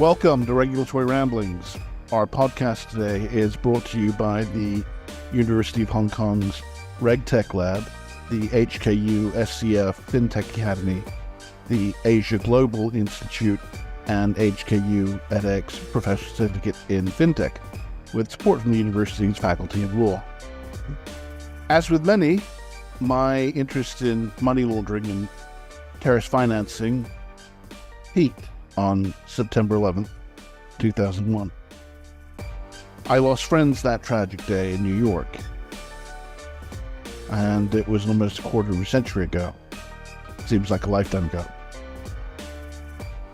Welcome to Regulatory Ramblings. Our podcast today is brought to you by the University of Hong Kong's RegTech Lab, the HKU SCF FinTech Academy, the Asia Global Institute, and HKU edX Professional Certificate in FinTech, with support from the university's Faculty of Law. As with many, my interest in money laundering and terrorist financing peaked on September 11th, 2001. I lost friends that tragic day in New York, and it was almost a quarter of a century ago. Seems like a lifetime ago.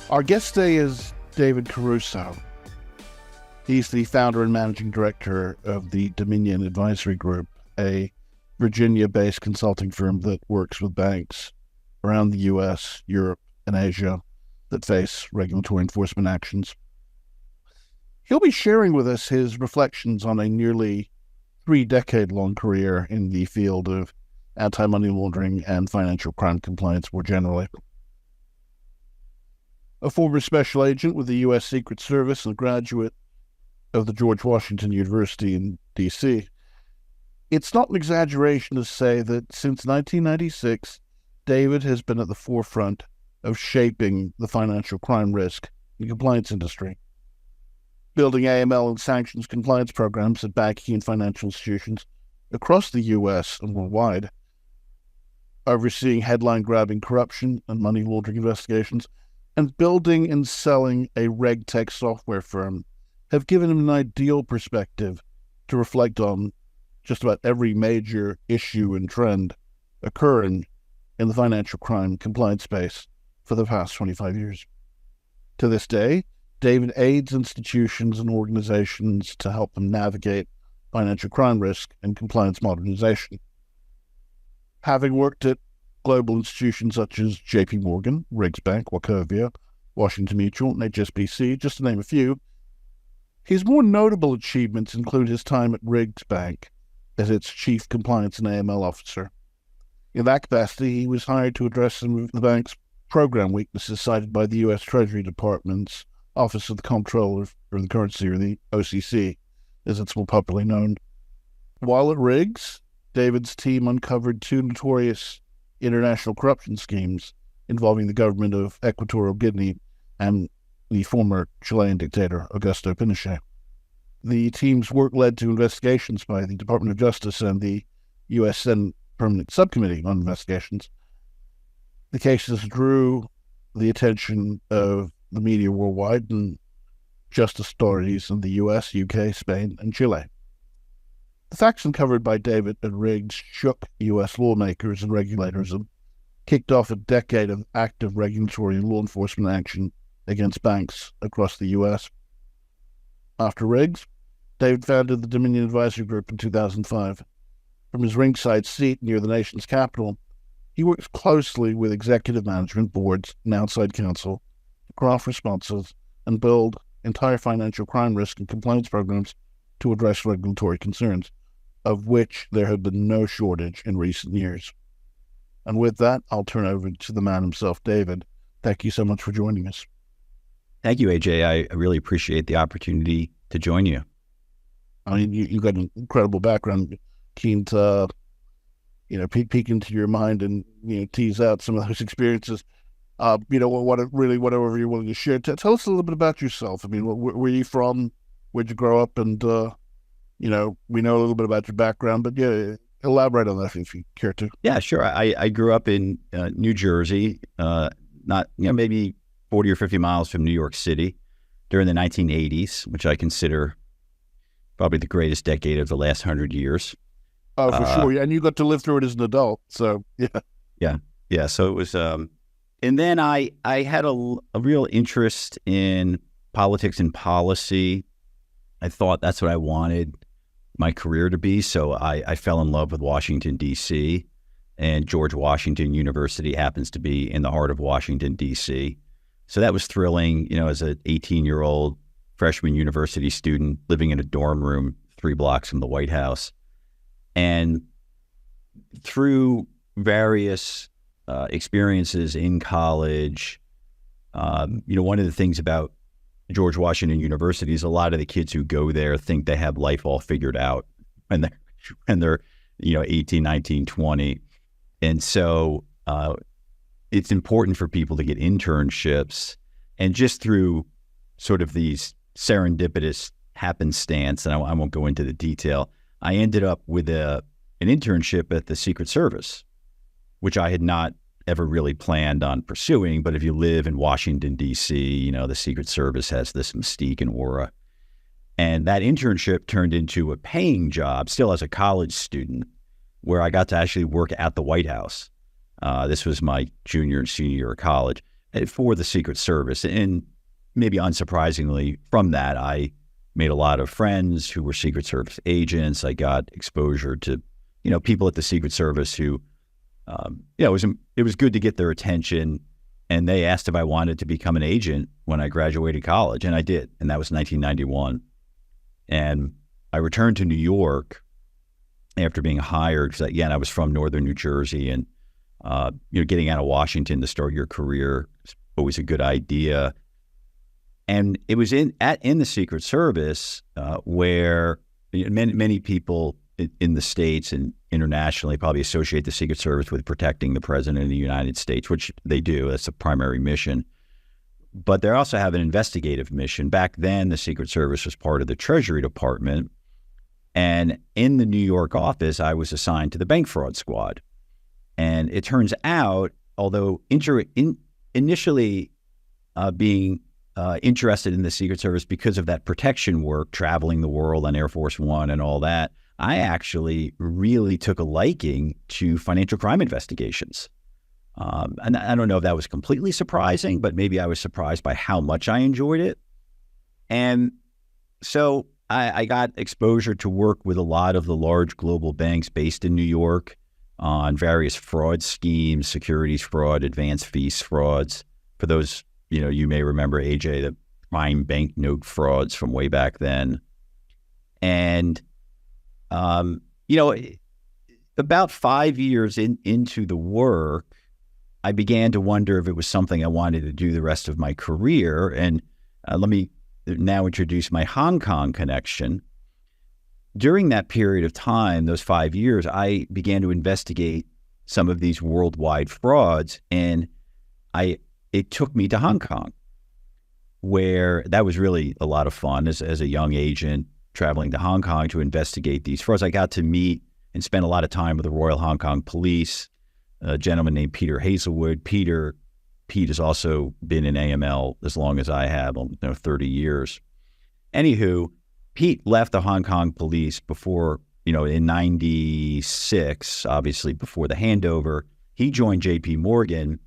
Our guest today is David Caruso. He's the founder and managing director of the Dominion Advisory Group, a Virginia-based consulting firm that works with banks around the U.S., Europe, and Asia that face regulatory enforcement actions. He'll be sharing with us his reflections on a nearly 3-decade-long career in the field of anti-money laundering and financial crime compliance more generally. A former special agent with the U.S. Secret Service and a graduate of the George Washington University in D.C., it's not an exaggeration to say that since 1996, David has been at the forefront of shaping the financial crime risk and compliance industry, building AML and sanctions compliance programs at banking and financial institutions across the U.S. and worldwide, overseeing headline-grabbing corruption and money laundering investigations, and building and selling a RegTech software firm have given him an ideal perspective to reflect on just about every major issue and trend occurring in the financial crime compliance space for the past 25 years. To this day, David aids institutions and organizations to help them navigate financial crime risk and compliance modernization. Having worked at global institutions such as JP Morgan, Riggs Bank, Wachovia, Washington Mutual, and HSBC, just to name a few, his more notable achievements include his time at Riggs Bank as its chief compliance and AML officer. In that capacity, he was hired to address some of the bank's program weaknesses cited by the U.S. Treasury Department's Office of the Comptroller for the Currency, or the OCC, as it's more popularly known. While at Riggs, David's team uncovered 2 notorious international corruption schemes involving the government of Equatorial Guinea and the former Chilean dictator Augusto Pinochet. The team's work led to investigations by the Department of Justice and the U.S. Senate Permanent Subcommittee on Investigations. The cases drew the attention of the media worldwide and justice authorities in the U.S., U.K., Spain, and Chile. The facts uncovered by David at Riggs shook U.S. lawmakers and regulators and kicked off a decade of active regulatory and law enforcement action against banks across the U.S. After Riggs, David founded the Dominion Advisory Group in 2005. From his ringside seat near the nation's capital, he works closely with executive management boards and outside counsel to craft responses and build entire financial crime risk and compliance programs to address regulatory concerns, of which there have been no shortage in recent years. And with that, I'll turn over to the man himself, David. Thank you so much for joining us. Thank you, AJ. I really appreciate the opportunity to join you. I mean, you've got an incredible background. Keen to peek into your mind and tease out some of those experiences. Whatever you're willing to share. Tell us a little bit about yourself. I mean, where are you from? Where'd you grow up? And we know a little bit about your background, but elaborate on that if you care to. Yeah, sure. I grew up in New Jersey, not maybe 40 or 50 miles from New York City during the 1980s, which I consider probably the greatest decade of the last 100 years. Oh, for sure. And you got to live through it as an adult. So, yeah. Yeah. So it was, and then I had a real interest in politics and policy. I thought that's what I wanted my career to be. So I fell in love with Washington, D.C., and George Washington University happens to be in the heart of Washington, D.C. So that was thrilling, as an 18-year-old freshman university student living in a dorm room 3 blocks from the White House. And through various experiences in college, one of the things about George Washington University is a lot of the kids who go there think they have life all figured out when they're 18, 19, 20. And so it's important for people to get internships, and just through sort of these serendipitous happenstance, and I won't go into the detail, I ended up with an internship at the Secret Service, which I had not ever really planned on pursuing. But if you live in Washington, D.C., the Secret Service has this mystique and aura. And that internship turned into a paying job, still as a college student, where I got to actually work at the White House. This was my junior and senior year of college for the Secret Service. And maybe unsurprisingly, from that, I made a lot of friends who were Secret Service agents. I got exposure to, people at the Secret Service who, it was good to get their attention. And they asked if I wanted to become an agent when I graduated college, and I did. And that was 1991. And I returned to New York after being hired, because again, I was from northern New Jersey, and getting out of Washington to start your career is always a good idea. And it was in the Secret Service where many people in the States and internationally probably associate the Secret Service with protecting the President of the United States, which they do. That's a primary mission. But they also have an investigative mission. Back then, the Secret Service was part of the Treasury Department. And in the New York office, I was assigned to the bank fraud squad. And it turns out, although initially being interested in the Secret Service because of that protection work, traveling the world on Air Force One and all that, I actually really took a liking to financial crime investigations. And I don't know if that was completely surprising, but maybe I was surprised by how much I enjoyed it. And so I got exposure to work with a lot of the large global banks based in New York on various fraud schemes, securities fraud, advanced fees frauds. For those, you may remember, AJ, the prime banknote frauds from way back then. And, about 5 years into the work, I began to wonder if it was something I wanted to do the rest of my career. And let me now introduce my Hong Kong connection. During that period of time, those 5 years, I began to investigate some of these worldwide frauds, and it took me to Hong Kong, where that was really a lot of fun as a young agent traveling to Hong Kong to investigate these frauds. I got to meet and spend a lot of time with the Royal Hong Kong Police, a gentleman named Peter Hazelwood. Pete has also been in AML as long as I have, 30 years. Anywho, Pete left the Hong Kong Police before, in 96, obviously before the handover. He joined JP Morgan,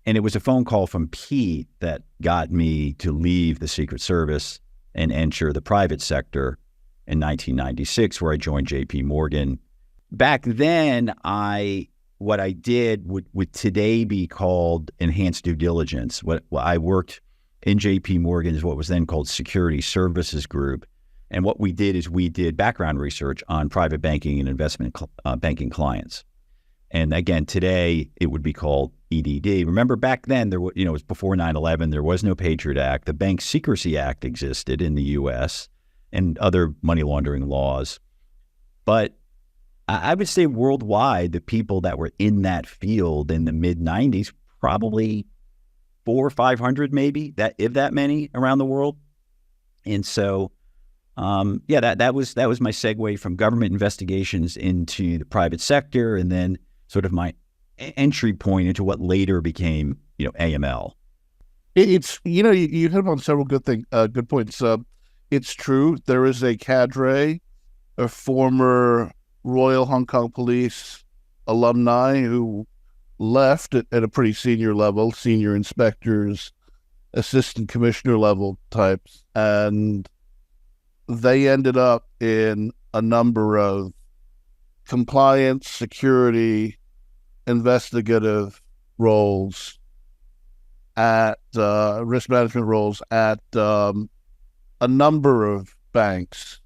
and it was a phone call from Pete that got me to leave the Secret Service and enter the private sector in 1996, where I joined JP Morgan. Back then, what I did would today be called enhanced due diligence. What I worked in JP Morgan is what was then called Security Services Group. And what we did is we did background research on private banking and investment banking clients. And again, today it would be called EDD. Remember back then, it was before 9/11, there was no Patriot Act. The Bank Secrecy Act existed in the U.S. and other money laundering laws. But I would say worldwide, the people that were in that field in the mid-90s, probably 400 or 500 maybe, if that many around the world. And so, that was my segue from government investigations into the private sector, and then sort of my entry point into what later became, AML. It's you hit upon several good points. It's true, there is a cadre of former Royal Hong Kong Police alumni who left at a pretty senior level, senior inspectors, assistant commissioner level types, and they ended up in a number of compliance, security, investigative roles at risk management roles at a number of banks,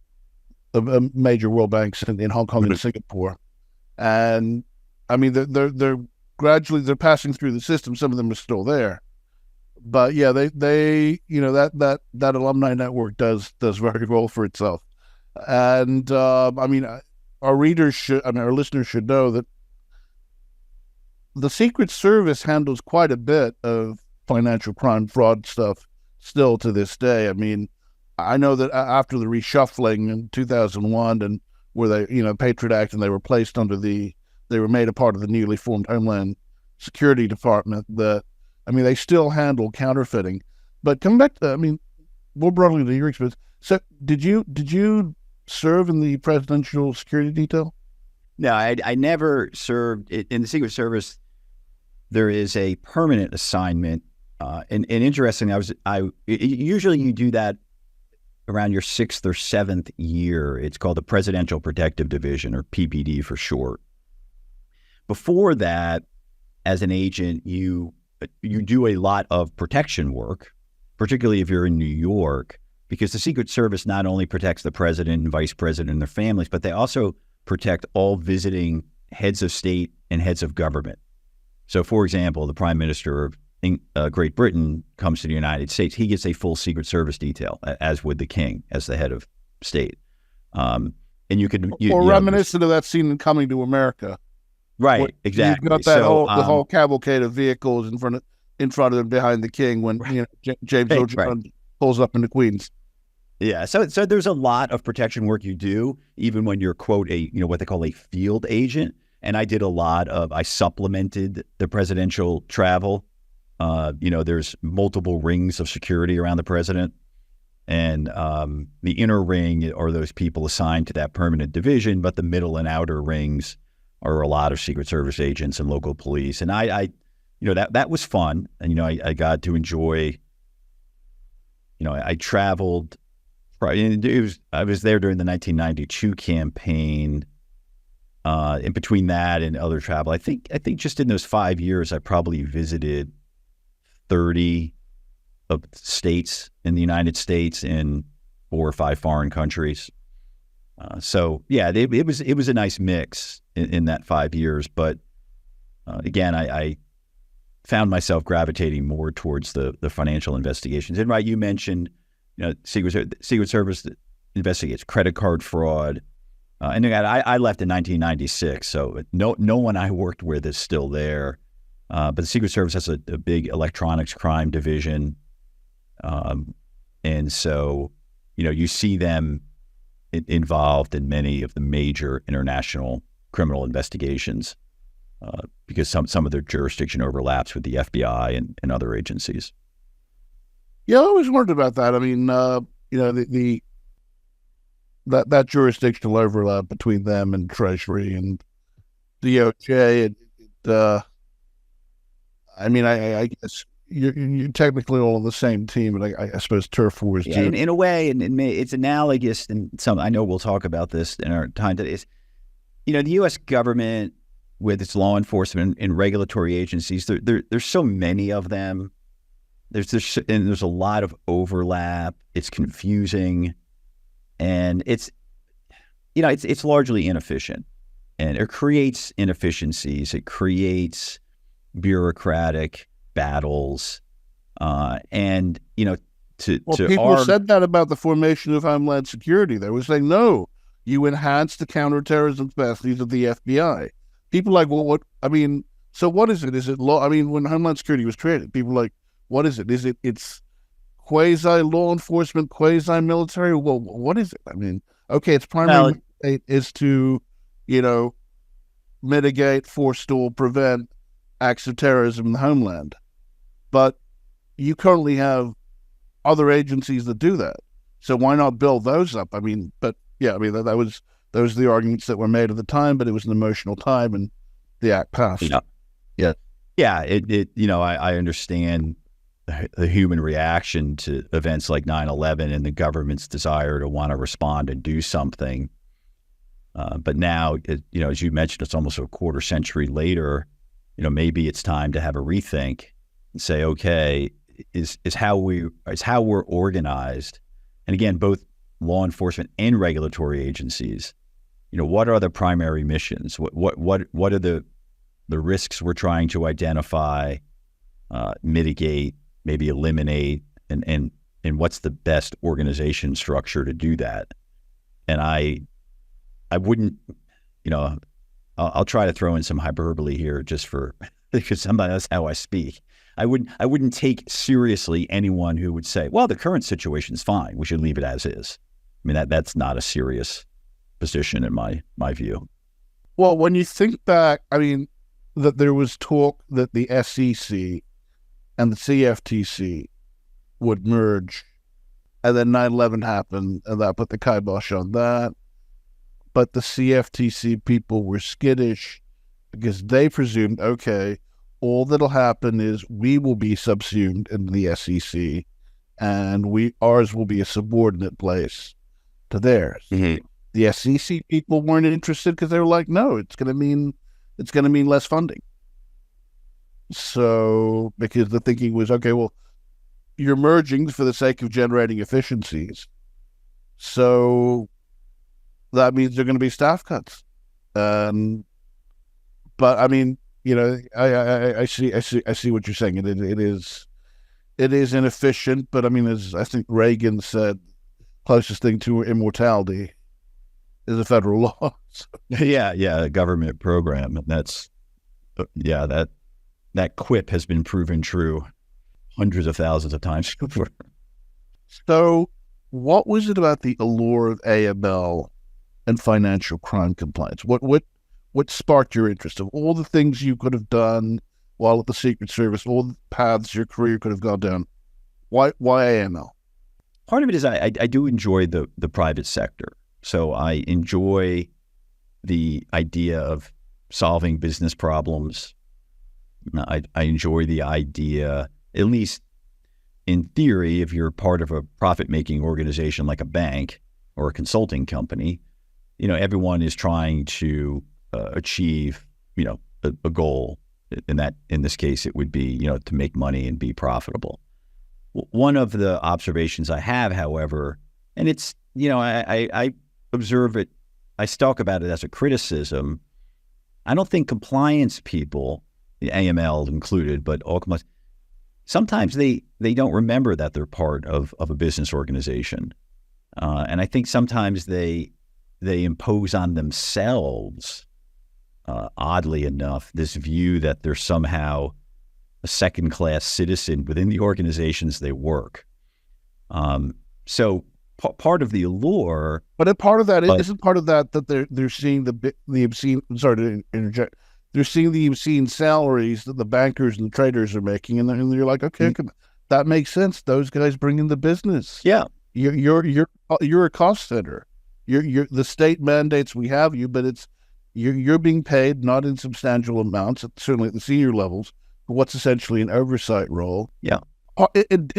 major world banks in Hong Kong and Singapore. And I mean, they're gradually passing through the system. Some of them are still there, But yeah, they that alumni network does very well for itself. And our readers should, our listeners should know that the Secret Service handles quite a bit of financial crime, fraud stuff still to this day. I mean, I know that after the reshuffling in 2001 and where they, Patriot Act, and they were made a part of the newly formed Homeland Security Department, they still handle counterfeiting. But coming back to, more broadly to your experience, so did you serve in the presidential security detail? No, I never served in the Secret Service. There is a permanent assignment, and interesting. Usually you do that around your 6th or 7th year. It's called the Presidential Protective Division, or PPD for short. Before that, as an agent, you do a lot of protection work, particularly if you're in New York, because the Secret Service not only protects the president and vice president and their families, but they also protect all visiting heads of state and heads of government. So, for example, the Prime Minister of Great Britain comes to the United States. He gets a full Secret Service detail, as would the King as the head of state. And you could reminiscent of that scene in Coming to America, right? Exactly. You've got that the whole cavalcade of vehicles in front of and behind the King when James Earl Jones pulls up into Queens. Yeah, so there's a lot of protection work you do, even when you're, quote, what they call a field agent. And I did I supplemented the presidential travel. There's multiple rings of security around the president. And the inner ring are those people assigned to that permanent division, but the middle and outer rings are a lot of Secret Service agents and local police. And that was fun. And, I got to enjoy, I traveled. I was there during the 1992 campaign. In between that and other travel, I think just in those 5 years, I probably visited 30 of states in the United States in 4 or 5 foreign countries. It was a nice mix in that 5 years. But again, I found myself gravitating more towards the financial investigations. And right, you mentioned. Secret Service investigates credit card fraud. And again, I left in 1996, so no one I worked with is still there. But the Secret Service has a big electronics crime division. And so, you see them involved in many of the major international criminal investigations because some of their jurisdiction overlaps with the FBI and other agencies. Yeah, I always wondered about that. That jurisdictional overlap between them and Treasury and DOJ. I guess you're technically all on the same team, but I suppose turf wars do. In a way, and it's analogous. And I know we'll talk about this in our time today. The U.S. government with its law enforcement and regulatory agencies, there's so many of them. There's a lot of overlap. It's confusing, and it's largely inefficient, and it creates inefficiencies. It creates bureaucratic battles, people said that about the formation of Homeland Security. They were saying, no, you enhance the counterterrorism capacities of the FBI. People like, well, what? So what is it? Is it law? When Homeland Security was created, people were like, what is it? It's quasi-law enforcement, quasi-military? Well, what is it? Okay, its primary mandate is to, mitigate, forestall, prevent acts of terrorism in the homeland. But you currently have other agencies that do that. So why not build those up? That was the arguments that were made at the time, but it was an emotional time and the act passed. Yeah. I understand the human reaction to events like 9/11 and the government's desire to want to respond and do something. But now, as you mentioned, it's almost a quarter century later. Maybe it's time to have a rethink and say, okay, is how we're organized, and again, both law enforcement and regulatory agencies. What are the primary missions? What are the risks we're trying to identify, mitigate, maybe eliminate, and what's the best organization structure to do that. And I wouldn't, I'll try to throw in some hyperbole here just for, because that's how I speak. I wouldn't take seriously anyone who would say, well, the current situation is fine, we should leave it as is. I mean, that's not a serious position in my view. Well, when you think back, I mean, that there was talk that the SEC and the CFTC would merge, and then 9/11 happened, and that put the kibosh on that. But the CFTC people were skittish because they presumed, okay, all that'll happen is we will be subsumed in the SEC, and ours will be a subordinate place to theirs. Mm-hmm. The SEC people weren't interested because they were like, no, it's going to mean less funding. So, because the thinking was, okay, well, you're merging for the sake of generating efficiencies. So that means there are going to be staff cuts. But I mean, I see what you're saying. It is inefficient, but I mean, as I think Reagan said, closest thing to immortality is a federal law. Yeah, a government program. And that's, that quip has been proven true hundreds of thousands of times before. So what was it about the allure of AML and financial crime compliance? What sparked your interest? Of all the things you could have done while at the Secret Service, all the paths your career could have gone down, why AML? Part of it is I do enjoy the private sector. So I enjoy the idea of solving business problems. I enjoy the idea, at least in theory, if you're part of a profit-making organization like a bank or a consulting company, everyone is trying to achieve, a goal. In this case, it would be, to make money and be profitable. One of the observations I have, however, and it's, I observe it, I talk about it as a criticism. I don't think compliance people, the AML included, but all compliance, sometimes they don't remember that they're part of a business organization. And I think sometimes they impose on themselves, oddly enough, this view that they're somehow a second-class citizen within the organizations they work. So part of the allure, but a part of that isn't part of that they're seeing the obscene. I'm sorry to interject. They're seeing the obscene salaries that the bankers and the traders are making, and you're like, okay, that makes sense. Those guys bring in the business. Yeah, you're a cost center. You're the state mandates we have you, but you're being paid not in substantial amounts, certainly at the senior levels, for what's essentially an oversight role. Yeah.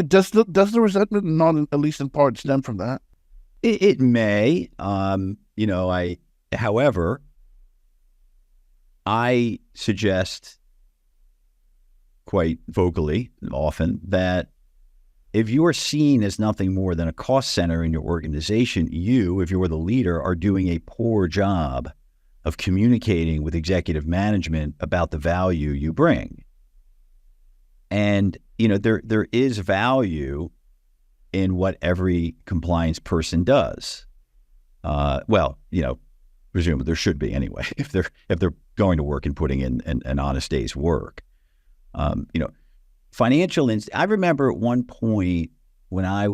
Does the resentment not, at least in part, stem from that? It may. However, I suggest quite vocally often that if you are seen as nothing more than a cost center in your organization, you, if you're the leader, are doing a poor job of communicating with executive management about the value you bring. And, there is value in what every compliance person does. Presumably there should be anyway, if they're going to work and putting in an honest day's work. I remember at one point when I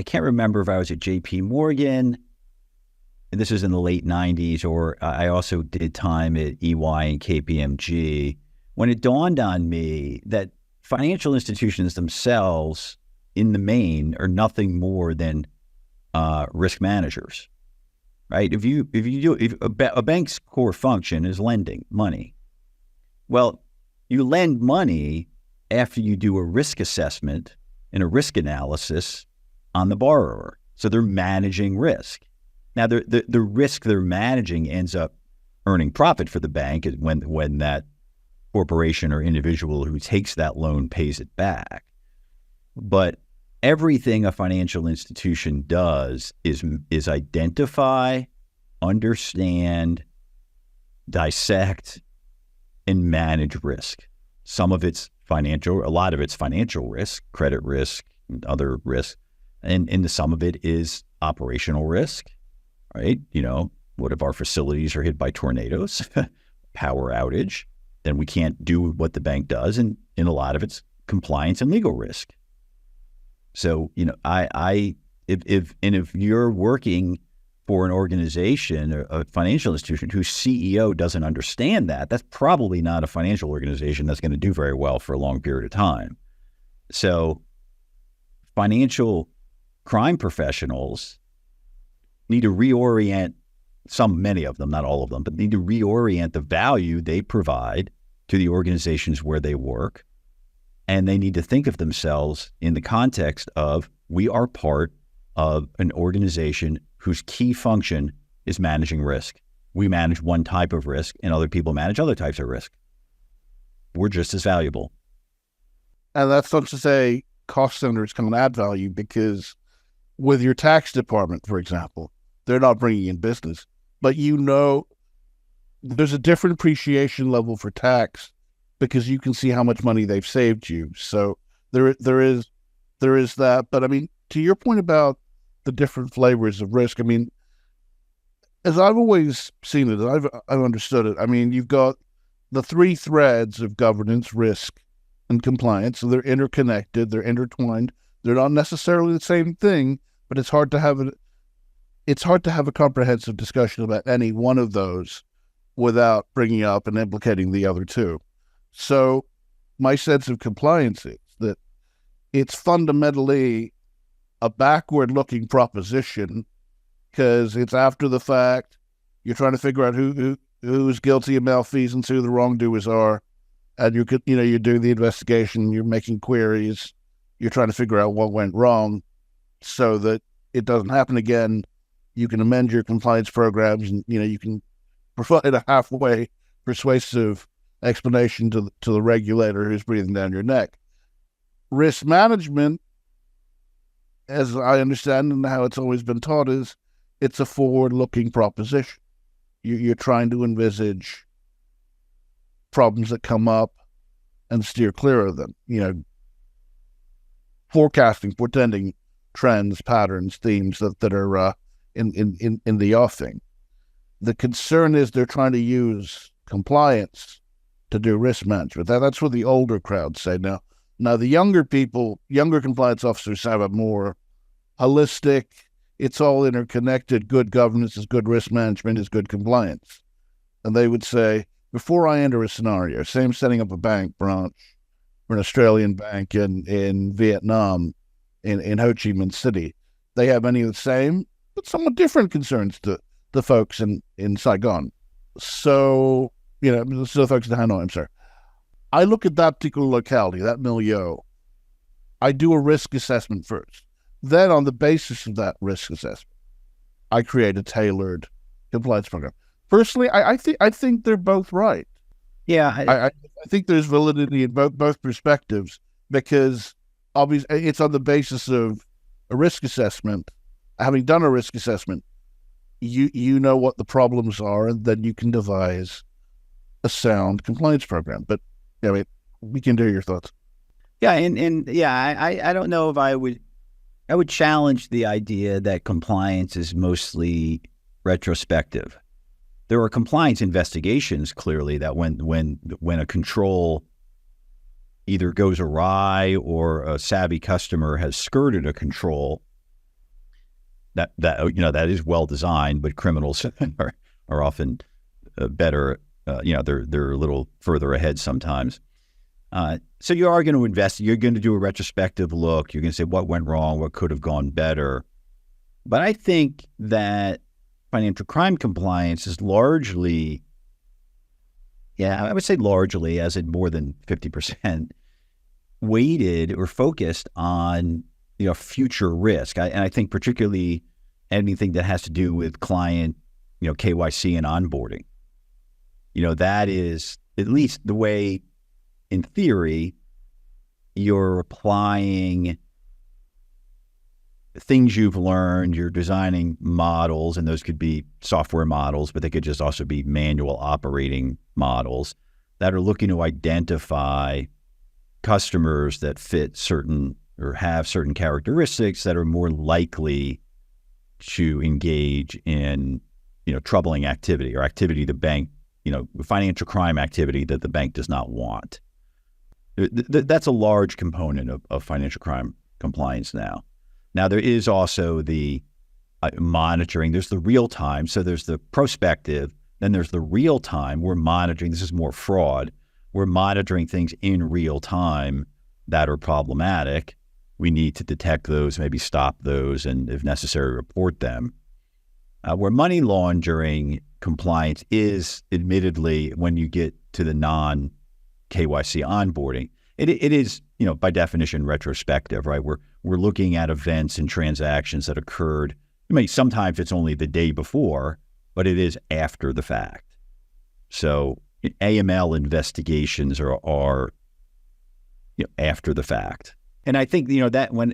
can't remember if I was at JP Morgan, and this was in the late 90s, or I also did time at EY and KPMG, when it dawned on me that financial institutions themselves, in the main, are nothing more than risk managers, right? If a bank's core function is lending money, well, you lend money after you do a risk assessment and a risk analysis on the borrower. So they're managing risk. Now, the risk they're managing ends up earning profit for the bank when that corporation or individual who takes that loan pays it back. But everything a financial institution does is identify, understand, dissect, and manage risk. Some of it's a lot of it's financial risk, credit risk, and other risks. And some of it is operational risk, right? What if our facilities are hit by tornadoes, power outage? Then we can't do what the bank does. And a lot of it's compliance and legal risk. So, if you're working for an organization, a financial institution whose CEO doesn't understand that, that's probably not a financial organization that's going to do very well for a long period of time. So financial crime professionals need to reorient many of them, not all of them, but need to reorient the value they provide to the organizations where they work. And they need to think of themselves in the context of, we are part of an organization whose key function is managing risk. We manage one type of risk and other people manage other types of risk. We're just as valuable. And that's not to say cost centers can't add value, because with your tax department, for example, they're not bringing in business, but there's a different appreciation level for tax because you can see how much money they've saved you. So there is that. But I mean, to your point about the different flavors of risk, I mean, as I've always seen it, I've understood it. I mean, you've got the three threads of governance, risk, and compliance. So they're interconnected, they're intertwined. They're not necessarily the same thing, but it's hard to have a comprehensive discussion about any one of those without bringing up and implicating the other two. So my sense of compliance is that it's fundamentally a backward-looking proposition, because it's after the fact. You're trying to figure out who's guilty of malfeasance, who the wrongdoers are, and you're doing the investigation. You're making queries. You're trying to figure out what went wrong, so that it doesn't happen again. You can amend your compliance programs, and you can provide a halfway persuasive explanation to the regulator who's breathing down your neck. Risk management, as I understand and how it's always been taught, is it's a forward-looking proposition. You're trying to envisage problems that come up and steer clear of them. Forecasting, portending trends, patterns, themes that are in the offing. The concern is they're trying to use compliance to do risk management. That's what the older crowd say now. Now, the younger compliance officers have a more holistic, it's all interconnected, good governance is good risk management is good compliance. And they would say, before I enter a scenario, say I'm setting up a bank branch for an Australian bank in Vietnam, in Ho Chi Minh City, they have many of the same, but somewhat different concerns to the folks in Saigon. So, the folks in Hanoi, I'm sorry. I look at that particular locality, that milieu. I do a risk assessment first. Then, on the basis of that risk assessment, I create a tailored compliance program. Personally, I think they're both right. Yeah, I think there's validity in both perspectives, because obviously it's on the basis of a risk assessment. Having done a risk assessment, you know what the problems are, and then you can devise a sound compliance program. But we can hear your thoughts. Yeah, I don't know if I would challenge the idea that compliance is mostly retrospective. There are compliance investigations, clearly, that when a control either goes awry or a savvy customer has skirted a control, that is well designed, but criminals are often better. They're a little further ahead sometimes. So you are going to invest. You're going to do a retrospective look. You're going to say what went wrong, what could have gone better. But I think that financial crime compliance is largely, I would say largely, as in more than 50%, weighted or focused on future risk. And I think particularly anything that has to do with client, KYC and onboarding. That is at least the way, in theory, you're applying things you've learned. You're designing models, and those could be software models, but they could just also be manual operating models that are looking to identify customers that fit certain or have certain characteristics that are more likely to engage in, troubling activity or activity the bank, financial crime activity that the bank does not want. That's a large component of financial crime compliance now. Now, there is also the monitoring. There's the real time. So there's the prospective. Then there's the real time. We're monitoring. This is more fraud. We're monitoring things in real time that are problematic. We need to detect those, maybe stop those, and if necessary, report them. Where money laundering compliance is admittedly when you get to the non-KYC onboarding, it is, by definition, retrospective, right? We're looking at events and transactions that occurred. Sometimes it's only the day before, but it is after the fact. So AML investigations are after the fact. And I think, that when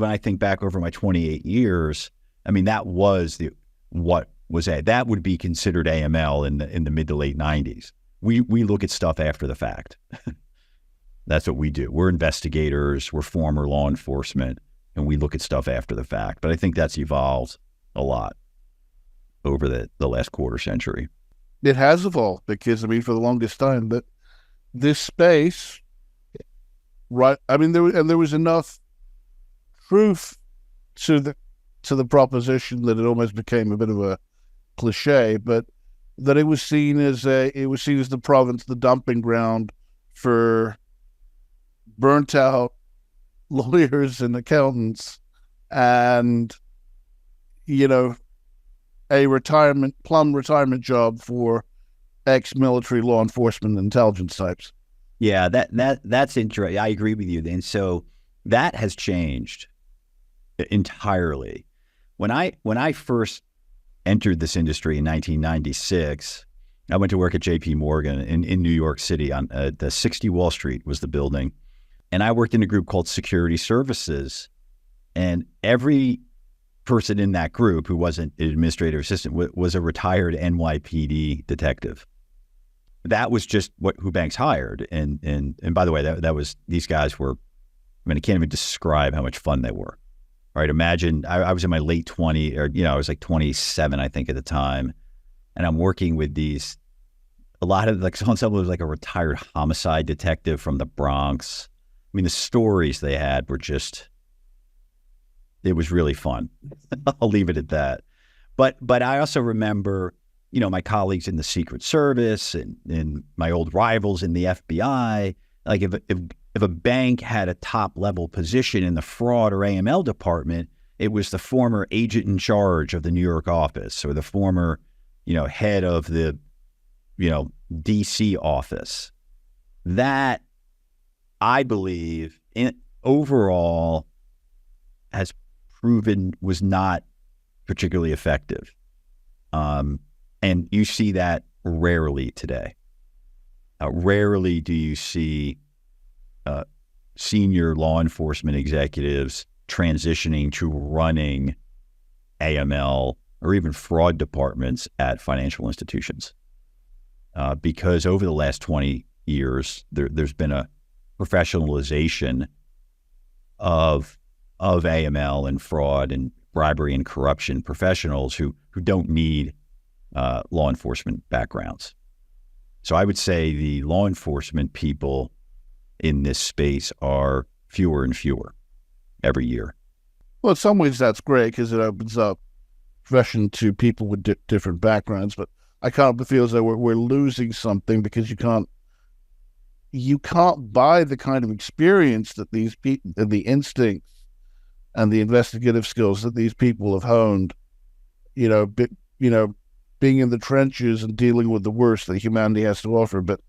I think back over my 28 years, that was that would be considered AML in the mid to late 90s. We look at stuff after the fact. That's what we do. We're investigators, we're former law enforcement, and we look at stuff after the fact. But I think that's evolved a lot over the last quarter century. It has evolved because, for the longest time, that this space, right? There was enough truth to the proposition that it almost became a bit of a cliche, but that it was seen as the province, the dumping ground for burnt out lawyers and accountants, and a plum retirement job for ex-military law enforcement intelligence types. Yeah, that's interesting. I agree with you. And so that has changed entirely. When I first entered this industry in 1996, I went to work at J.P. Morgan in New York City on the 60 Wall Street was the building. And I worked in a group called Security Services. And every person in that group who wasn't an administrative assistant was a retired NYPD detective. That was just who banks hired. And by the way, that was, these guys were, I can't even describe how much fun they were. Right? Imagine I was in my late 20s, or, I was like 27, I think, at the time. And I'm working with a lot of, like, someone was like a retired homicide detective from the Bronx. The stories they had were just, it was really fun. I'll leave it at that. But I also remember, my colleagues in the Secret Service and my old rivals in the FBI, like if a bank had a top level position in the fraud or AML department, it was the former agent in charge of the New York office or the former, head of the, DC office. That, I believe, overall has proven was not particularly effective. And you see that rarely today. Rarely do you see senior law enforcement executives transitioning to running AML or even fraud departments at financial institutions. Because over the last 20 years, there's been a professionalization of AML and fraud and bribery and corruption professionals who don't need law enforcement backgrounds. So I would say the law enforcement people in this space are fewer and fewer every year. Well, in some ways that's great because it opens up profession to people with different backgrounds, but I kind of feel as though we're losing something because you can't buy the kind of experience that these people, and the instincts and the investigative skills that these people have honed, being in the trenches and dealing with the worst that humanity has to offer. But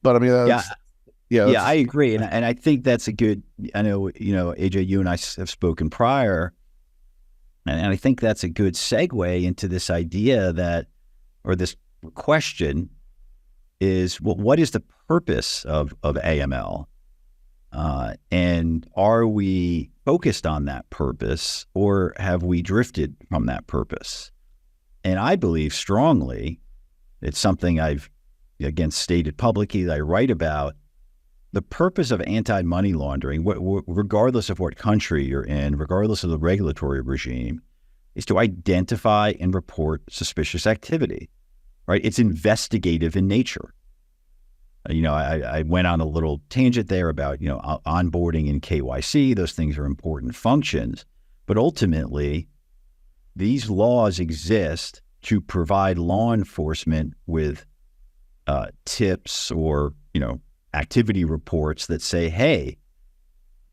I agree, and I think that's a good. I know, AJ, you and I have spoken prior, and I think that's a good segue into this idea that, or this question, is what is the purpose of AML, and are we focused on that purpose, or have we drifted from that purpose? And I believe strongly, it's something I've, again, stated publicly that I write about, the purpose of anti-money laundering, regardless of what country you're in, regardless of the regulatory regime, is to identify and report suspicious activity, right? It's investigative in nature. I went on a little tangent there about, onboarding and KYC. Those things are important functions. But ultimately, these laws exist to provide law enforcement with tips or, activity reports that say, hey,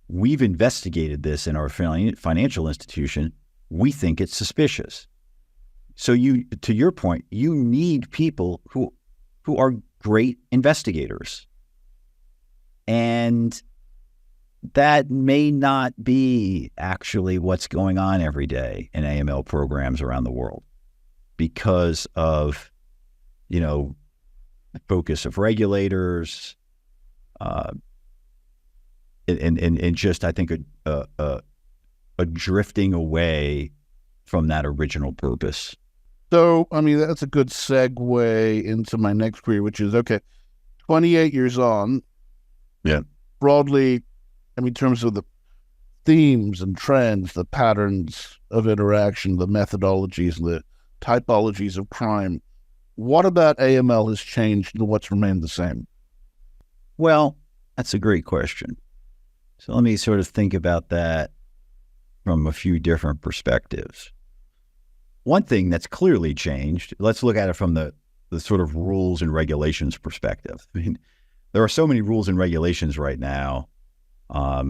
we've investigated this in our financial institution. We think it's suspicious. So to your point, you need people who are great investigators. And that may not be actually what's going on every day in AML programs around the world because of, the focus of regulators, and just, I think, a drifting away from that original purpose. So, that's a good segue into my next query, which is, 28 years on. Yeah. Broadly, in terms of the themes and trends, the patterns of interaction, the methodologies, the typologies of crime, what about AML has changed and what's remained the same? Well, that's a great question. So let me sort of think about that from a few different perspectives. One thing that's clearly changed, let's look at it from the sort of rules and regulations perspective. There are so many rules and regulations right now. I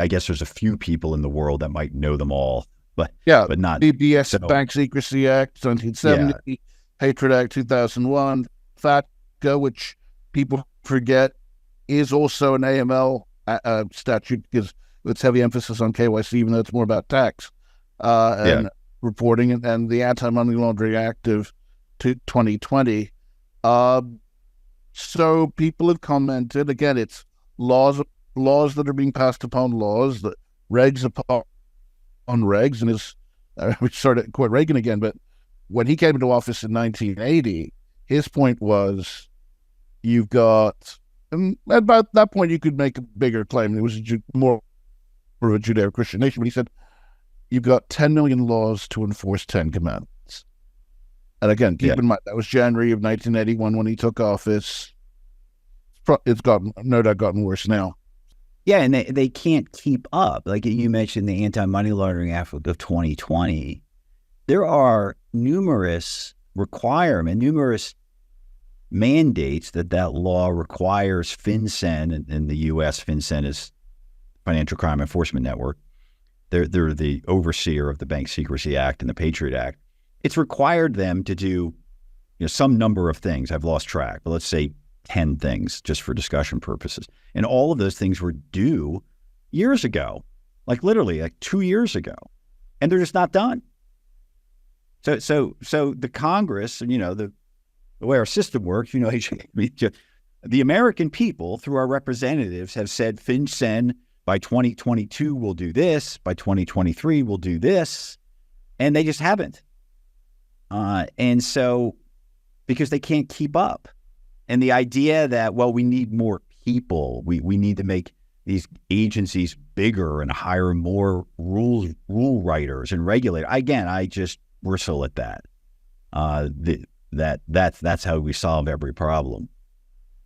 guess there's a few people in the world that might know them all, but not. BBS, Bank Secrecy Act, 1970, Patriot Act, 2001, FATCA, which people forget is also an AML statute because it's heavy emphasis on KYC, even though it's more about tax and reporting, and the Anti-Money Laundering Act of 2020. So people have commented, again, it's laws that are being passed upon laws, the regs upon regs, and we started to quote Reagan again, but when he came into office in 1980, his point was, you've got, and at about that point you could make a bigger claim, it was more of a Judeo-Christian nation, but he said, you've got 10 million laws to enforce 10 commandments. And again, keep in mind, that was January of 1981 when he took office. It's no doubt gotten worse now. Yeah, and they can't keep up. Like you mentioned, the Anti-Money Laundering Act of 2020. There are numerous mandates that law requires FinCEN, in the U.S., FinCEN is Financial Crime Enforcement Network. They're the overseer of the Bank Secrecy Act and the Patriot Act. It's required them to do some number of things. I've lost track, but let's say 10 things just for discussion purposes. And all of those things were due years ago, literally 2 years ago, and they're just not done. So the Congress, and the way our system works, the American people through our representatives have said FinCEN by 2022 we'll do this, by 2023 we'll do this, and they just haven't. And so, because they can't keep up. And the idea that, we need more people, we need to make these agencies bigger and hire more rule writers and regulators. Again, I just bristle at that. That's how we solve every problem.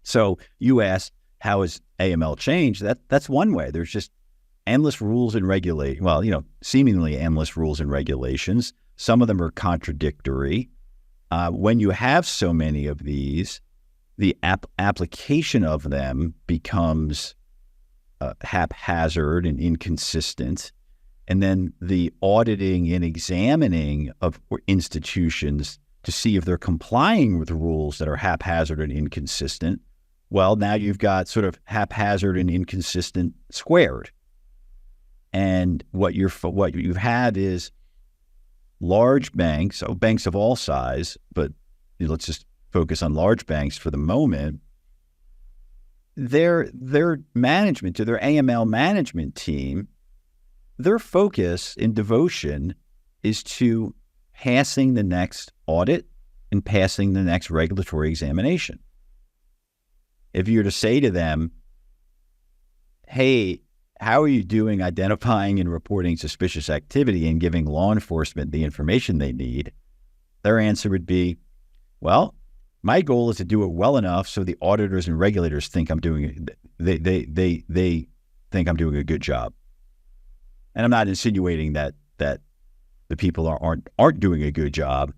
So you asked, how has AML changed? That's one way. There's just endless rules and seemingly endless rules and regulations. Some of them are contradictory. When you have so many of these, the application of them becomes haphazard and inconsistent. And then the auditing and examining of institutions to see if they're complying with the rules that are haphazard and inconsistent, now you've got sort of haphazard and inconsistent squared. And what you've had is large banks, banks of all size, but let's just focus on large banks for the moment. Their management, to their AML management team, their focus and devotion is to passing the next audit and passing the next regulatory examination. if you were to say to them, hey, how are you doing identifying and reporting suspicious activity and giving law enforcement the information they need? Their answer would be, well, my goal is to do it well enough so the auditors and regulators think I'm doing they think I'm doing a good job. And I'm not insinuating that the people aren't doing a good job,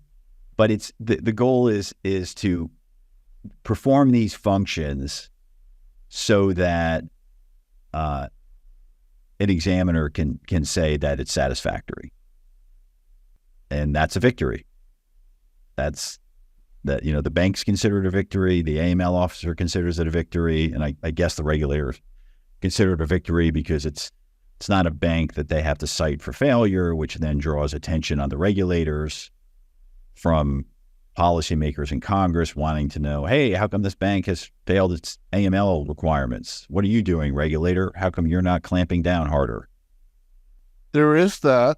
but it's the goal is to perform these functions so that an examiner can say that it's satisfactory, and that's a victory. That's that, the banks consider it a victory, the AML officer considers it a victory, and I guess the regulators consider it a victory because it's not a bank that they have to cite for failure, which then draws attention on the regulators from policymakers in Congress wanting to know, hey, how come this bank has failed its AML requirements? What are you doing, regulator? How come you're not clamping down harder? There is that.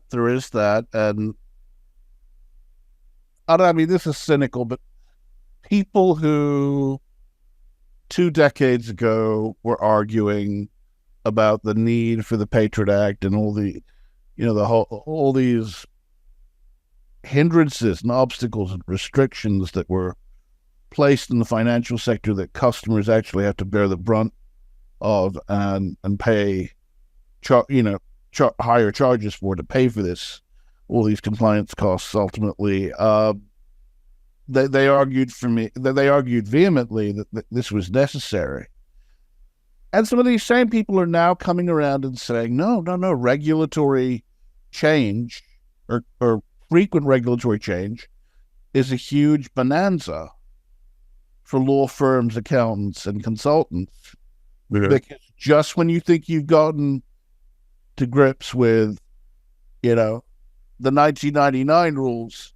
And I mean, this is cynical, but people who 2 decades ago were arguing about the need for the Patriot Act and all the, all these hindrances and obstacles and restrictions that were placed in the financial sector that customers actually have to bear the brunt of and pay, higher charges for to pay for this, all these compliance costs ultimately. They argued vehemently that this was necessary. And some of these same people are now coming around and saying, no, regulatory change or frequent regulatory change is a huge bonanza for law firms, accountants, and consultants. Yeah. Because just when you think you've gotten to grips with, the 1999 rules,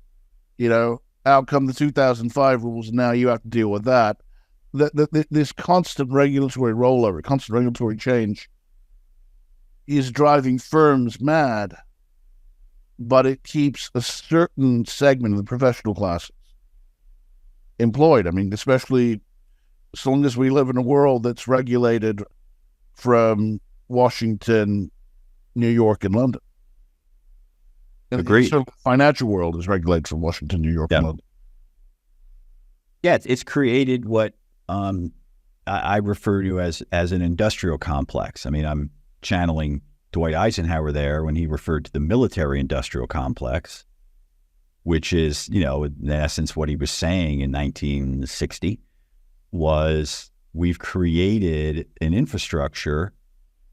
out come the 2005 rules, and now you have to deal with that. This constant regulatory rollover, constant regulatory change is driving firms mad, but it keeps a certain segment of the professional classes employed. I mean, especially as long as we live in a world that's regulated from Washington, New York, and London. Agreed. So the financial world is regulated from Washington, New York, and London. Yeah, it's created what I refer to as an industrial complex. I mean, I'm channeling Dwight Eisenhower there when he referred to the military-industrial complex, which is, in essence, what he was saying in 1960 was we've created an infrastructure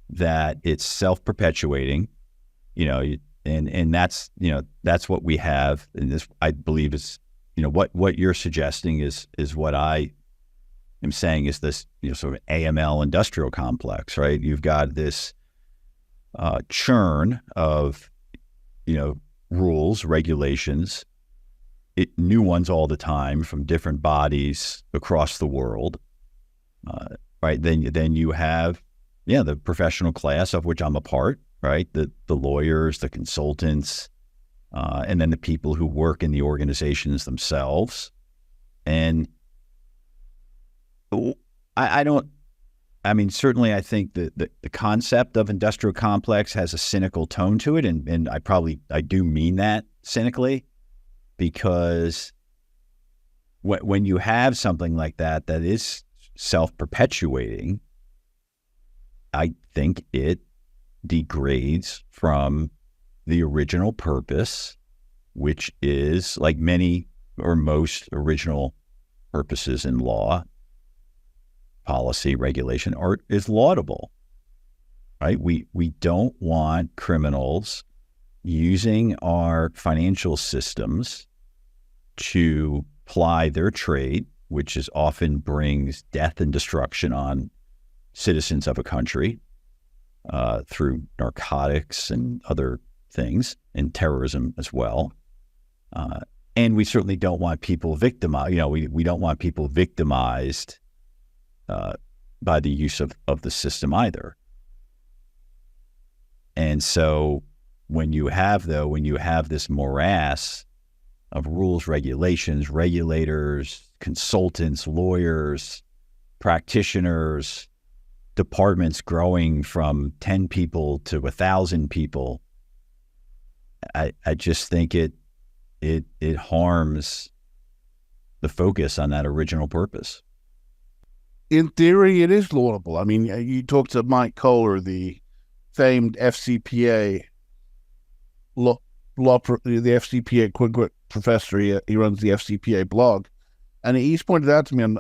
that it's self-perpetuating, and that's what we have. And this, I believe, is, what you're suggesting is what I am saying is this, sort of AML industrial complex, right? You've got this churn of, rules, regulations, new ones all the time from different bodies across the world, right? Then you have, the professional class of which I'm a part, right? The lawyers, the consultants, and then the people who work in the organizations themselves. And certainly I think that the concept of industrial complex has a cynical tone to it. And I do mean that cynically, because when you have something like that is self-perpetuating, I think it degrades from the original purpose, which is, like many or most original purposes in law, policy, regulation, is laudable, right? We don't want criminals using our financial systems to ply their trade, which often brings death and destruction on citizens of a country through narcotics and other things, and terrorism as well. And we certainly don't want people victimized. We don't want people victimized by the use of the system either. And so when you have this morass of rules, regulations, regulators, consultants, lawyers, practitioners, departments growing from 10 people to 1,000 people, I just think it harms the focus on that original purpose. In theory, it is laudable. I mean, you talk to Mike Kohler, the famed FCPA the FCPA Quinquit professor. He runs the FCPA blog, and he's pointed out to me on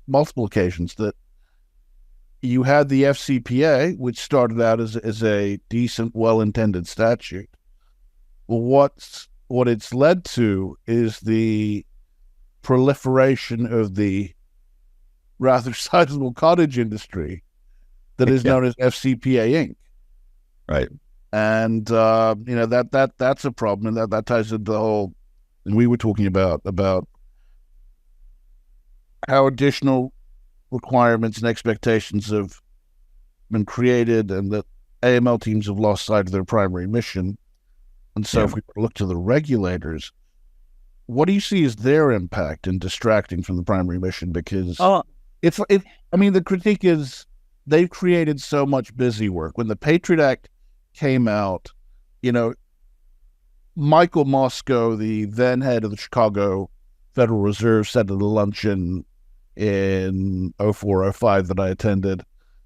multiple occasions that you had the FCPA, which started out as a decent, well-intended statute. What it's led to is the proliferation of the rather sizable cottage industry that is known as FCPA Inc. Right. And that's a problem, and that ties into the whole. And we were talking about how additional requirements and expectations have been created, and that AML teams have lost sight of their primary mission. And so, if we look to the regulators, what do you see as their impact in distracting from the primary mission? Because the critique is they've created so much busy work. When the Patriot Act came out, Michael Moscow, the then head of the Chicago Federal Reserve, said at a luncheon in 04-05 that I attended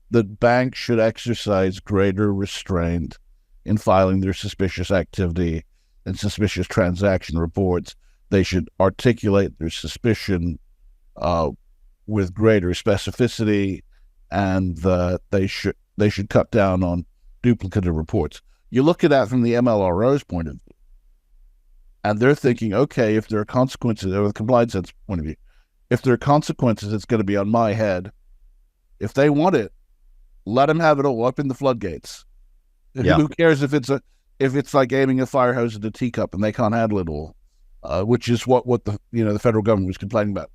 that banks should exercise greater restraint in filing their suspicious activity and suspicious transaction reports. They should articulate their suspicion with greater specificity, and they should cut down on duplicative reports. You look at that from the MLRO's point of view, and they're thinking, okay, if there are consequences, or the compliance point of view, if there are consequences, it's going to be on my head. If they want it, let them have it all, up in the floodgates. Yeah. Who cares if it's like aiming a fire hose at a teacup and they can't handle it all, which is what the federal government was complaining about.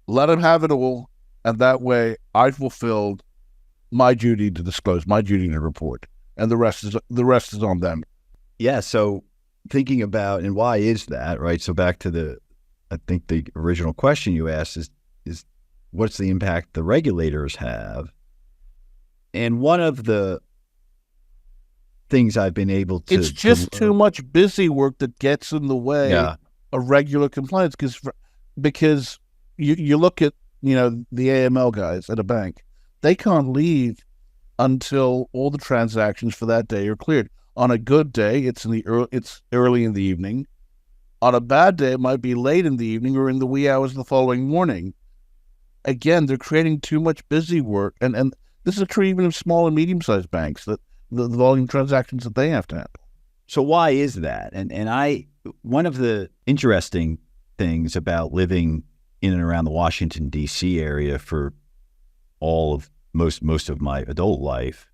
Let them have it all, and that way I fulfilled my duty to disclose, my duty to report, and the rest is on them. Yeah. So thinking about, and why is that, right? So back to I think the original question you asked is what's the impact the regulators have? And one of the things I've been able to... It's just too much busy work that gets in the way of regular compliance, because you look at, the AML guys at a bank, they can't leave until all the transactions for that day are cleared. On a good day, it's early in the evening. On a bad day, it might be late in the evening or in the wee hours of the following morning. Again, they're creating too much busy work, and this is true even of small and medium-sized banks, that the volume transactions that they have to have. So why is that? And one of the interesting things about living in and around the Washington, D.C. area for all of most of my adult life,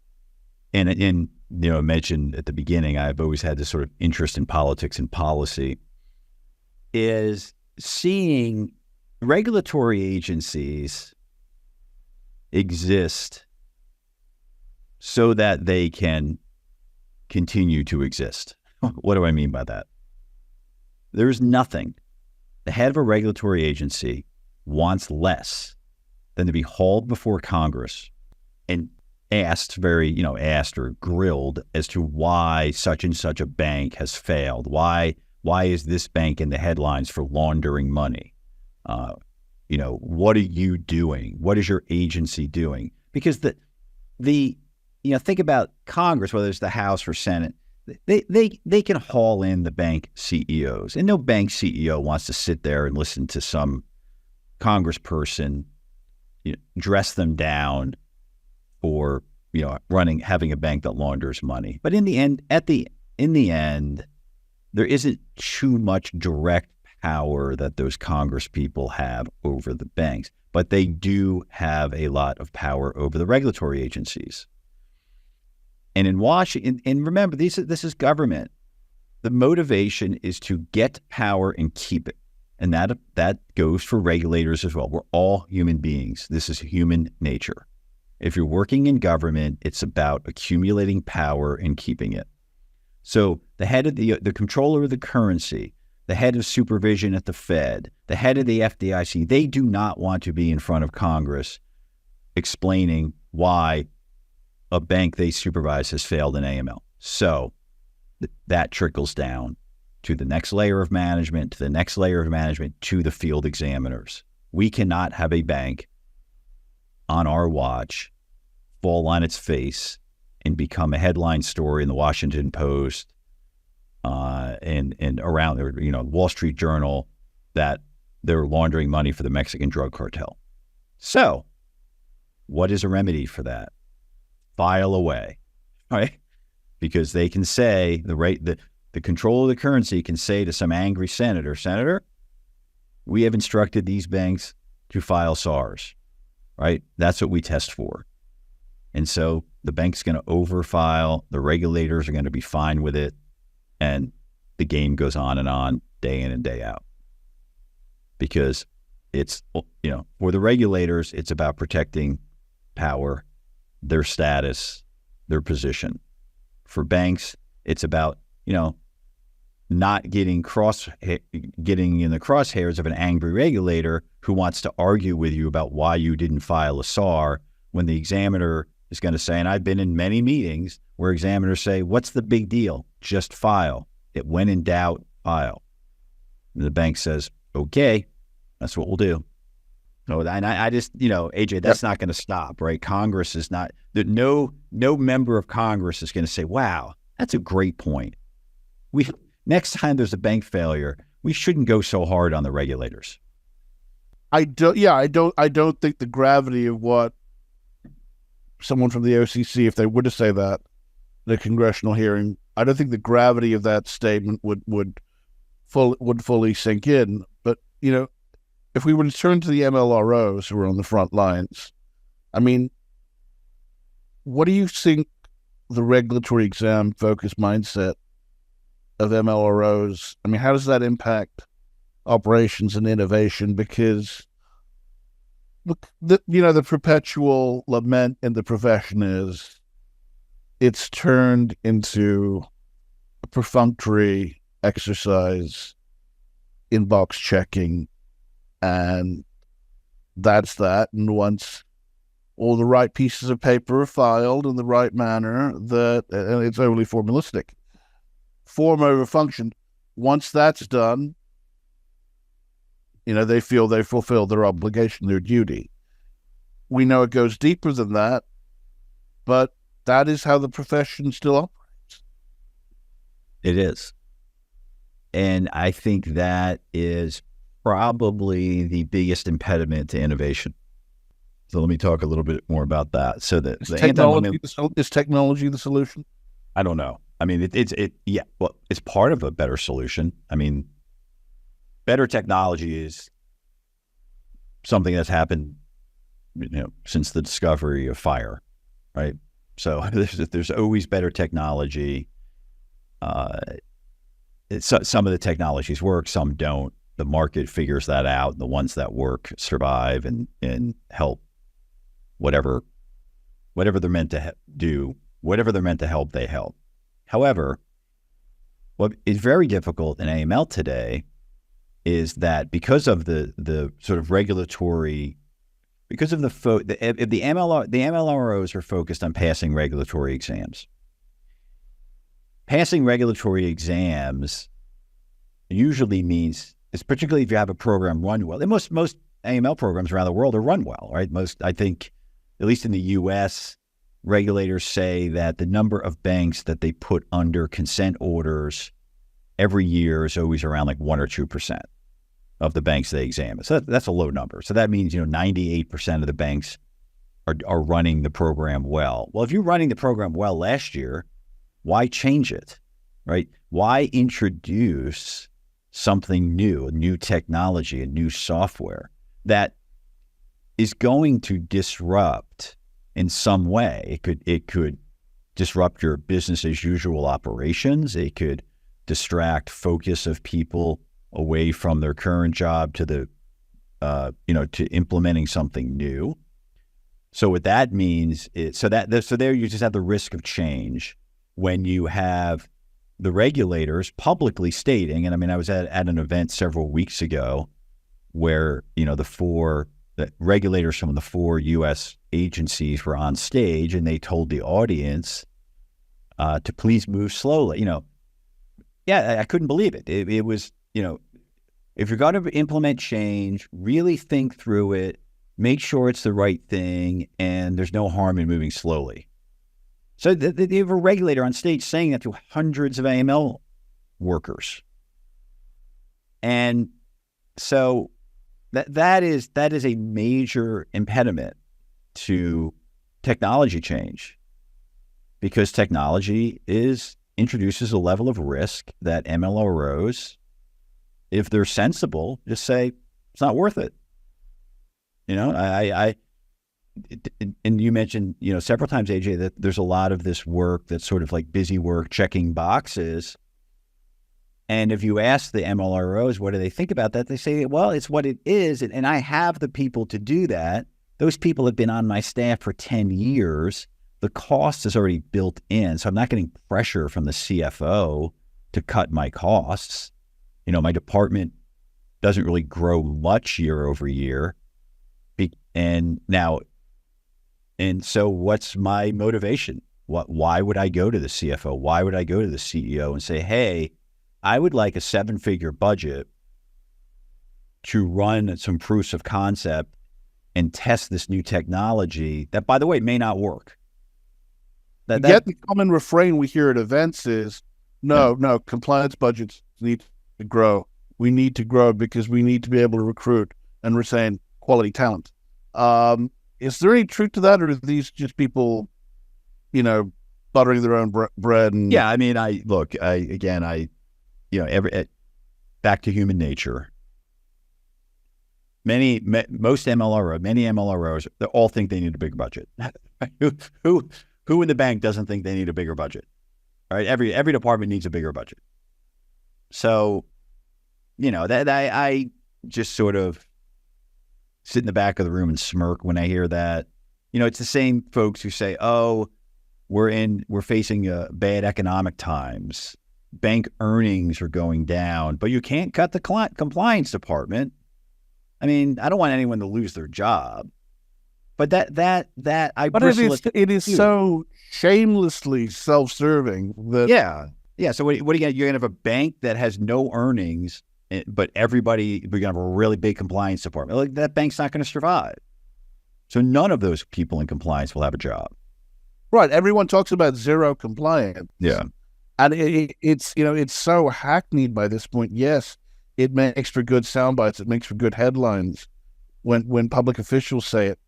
and I mentioned at the beginning, I've always had this sort of interest in politics and policy, is seeing regulatory agencies exist so that they can continue to exist. What do I mean by that? There's nothing. The head of a regulatory agency wants less than to be hauled before Congress and asked or grilled as to why such and such a bank has failed. Why is this bank in the headlines for laundering money? What are you doing? What is your agency doing? Because think about Congress, whether it's the House or Senate, they can haul in the bank CEOs, and no bank CEO wants to sit there and listen to some congressperson dress them down for having a bank that launders money. But in the end, there isn't too much direct power that those Congress people have over the banks, but they do have a lot of power over the regulatory agencies. And in Washington, and remember, this is government. The motivation is to get power and keep it. And that goes for regulators as well. We're all human beings. This is human nature. If you're working in government, it's about accumulating power and keeping it. So the head of the controller of the currency the head of supervision at the Fed, the head of the FDIC, they do not want to be in front of Congress explaining why a bank they supervise has failed in AML. So that trickles down to the next layer of management, to the next layer of management, to the field examiners. We cannot have a bank on our watch fall on its face and become a headline story in the Washington Post and around there, Wall Street Journal, that they're laundering money for the Mexican drug cartel. So what is a remedy for that? File away, right? Because they can say, the control of the currency can say to some angry senator, we have instructed these banks to file SARs, right? That's what we test for. And so the bank's going to overfile, the regulators are going to be fine with it, and the game goes on, day in and day out. Because it's, for the regulators, it's about protecting power, their status, their position. For banks, it's about, not getting in the crosshairs of an angry regulator who wants to argue with you about why you didn't file a SAR, when the examiner is going to say, and I've been in many meetings where examiners say, what's the big deal? Just file. It when in doubt, file. And the bank says, okay, that's what we'll do. So, and I just, AJ, that's not going to stop, right? Congress is not, no member of Congress is going to say, wow, that's a great point. Next time there's a bank failure, we shouldn't go so hard on the regulators. I don't think the gravity of what someone from the OCC, if they were to say that in a congressional hearing, I don't think the gravity of that statement would fully sink in. But, if we were to turn to the MLROs who are on the front lines, I mean, what do you think the regulatory exam focused mindset of MLROs, I mean, how does that impact operations and innovation? Because the perpetual lament in the profession is it's turned into a perfunctory exercise in box checking, and that's that. And once all the right pieces of paper are filed in the right manner, and it's overly formalistic. Form over function. Once that's done, they feel they fulfilled their obligation, their duty. We know it goes deeper than that, but that is how the profession still operates. It is. And I think that is probably the biggest impediment to innovation. So let me talk a little bit more about that. So that is technology the solution? I don't know. I mean, it's part of a better solution. I mean, better technology is something that's happened, since the discovery of fire, right? So there's always better technology. Some of the technologies work, some don't. The market figures that out. The ones that work survive and help whatever they're meant to do, whatever they're meant to help, they help. However, what is very difficult in AML today is that because of the sort of regulatory, because of the MLROs are focused on passing regulatory exams. Passing regulatory exams usually means, it's particularly if you have a program run well. And most AML programs around the world are run well, right? I think, at least in the U.S., regulators say that the number of banks that they put under consent orders every year is always around like 1 or 2% of the banks they examine. So that's a low number. So that means, 98% of the banks are running the program well. Well, if you're running the program well last year, why change it, right? Why introduce something new, a new technology, a new software that is going to disrupt in some way? It could disrupt your business as usual operations. It could distract focus of people away from their current job to to implementing something new. So what that means is, so there you just have the risk of change when you have the regulators publicly stating, and I mean, I was at an event several weeks ago where, the regulators from the 4 U.S. agencies were on stage, and they told the audience to please move slowly. I couldn't believe it. It was, if you're going to implement change, really think through it, make sure it's the right thing, and there's no harm in moving slowly. So they have a regulator on stage saying that to hundreds of AML workers. And so that is a major impediment to technology change, because technology introduces a level of risk that MLROs, if they're sensible, just say it's not worth it. And you mentioned, several times, AJ, that there's a lot of this work that's sort of like busy work, checking boxes. And if you ask the MLROs, what do they think about that? They say, well, it's what it is. And I have the people to do that. Those people have been on my staff for 10 years. The cost is already built in. So I'm not getting pressure from the CFO to cut my costs. My department doesn't really grow much year over year. And so what's my motivation? Why would I go to the CFO? Why would I go to the CEO and say, hey, I would like a 7-figure budget to run some proofs of concept and test this new technology that, by the way, may not work. Yet the common refrain we hear at events is, no, compliance budgets need to grow. We need to grow because we need to be able to recruit and retain quality talent. Is there any truth to that, or are these just people, buttering their own bread? And yeah, I mean, back to human nature. Many MLROs, they all think they need a bigger budget. Who in the bank doesn't think they need a bigger budget? All right, every department needs a bigger budget. So, that I just sort of sit in the back of the room and smirk when I hear that. It's the same folks who say, "Oh, we're facing bad economic times. Bank earnings are going down, but you can't cut the compliance department." I mean, I don't want anyone to lose their job, but that I. But it is so shamelessly self-serving that yeah. So what are you gonna? You're gonna have a bank that has no earnings, but we're gonna have a really big compliance department. Like, that bank's not going to survive. So none of those people in compliance will have a job. Right. Everyone talks about zero compliance. Yeah. And it's so hackneyed by this point. Yes, it makes for good sound bites. It makes for good headlines when public officials say it.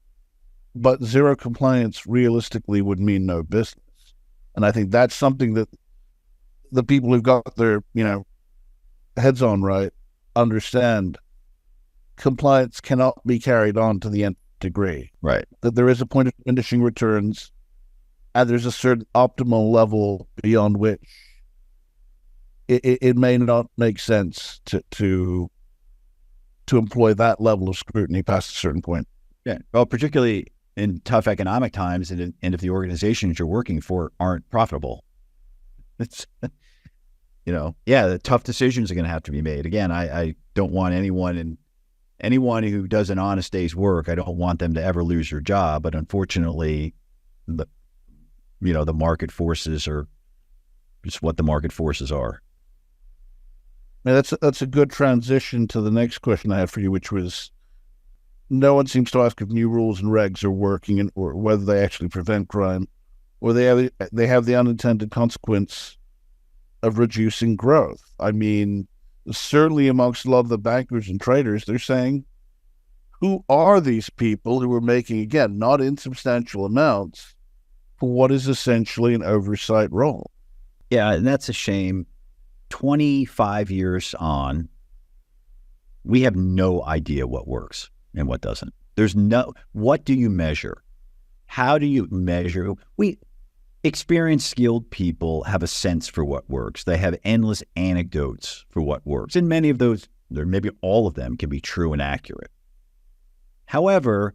But zero compliance realistically would mean no business. And I think that's something that the people who've got their, heads on right understand. Compliance cannot be carried on to the nth degree. Right. That there is a point of diminishing returns, and there's a certain optimal level beyond which it may not make sense to employ that level of scrutiny past a certain point. Yeah. Well, particularly in tough economic times, and if the organizations you're working for aren't profitable, it's the tough decisions are going to have to be made. Again, I don't want anyone who does an honest day's work, I don't want them to ever lose their job. But unfortunately, the market forces are just what the market forces are. Now, that's a good transition to the next question I had for you, which was, no one seems to ask if new rules and regs are working or whether they actually prevent crime, or they have the unintended consequence of reducing growth. I mean, certainly amongst a lot of the bankers and traders, they're saying, who are these people who are making, again, not insubstantial amounts for what is essentially an oversight role? Yeah, and that's a shame. 25 years on, we have no idea what works and what doesn't. What do you measure? How do you measure? Experienced, skilled people have a sense for what works. They have endless anecdotes for what works. And many of those, maybe all of them, can be true and accurate. However,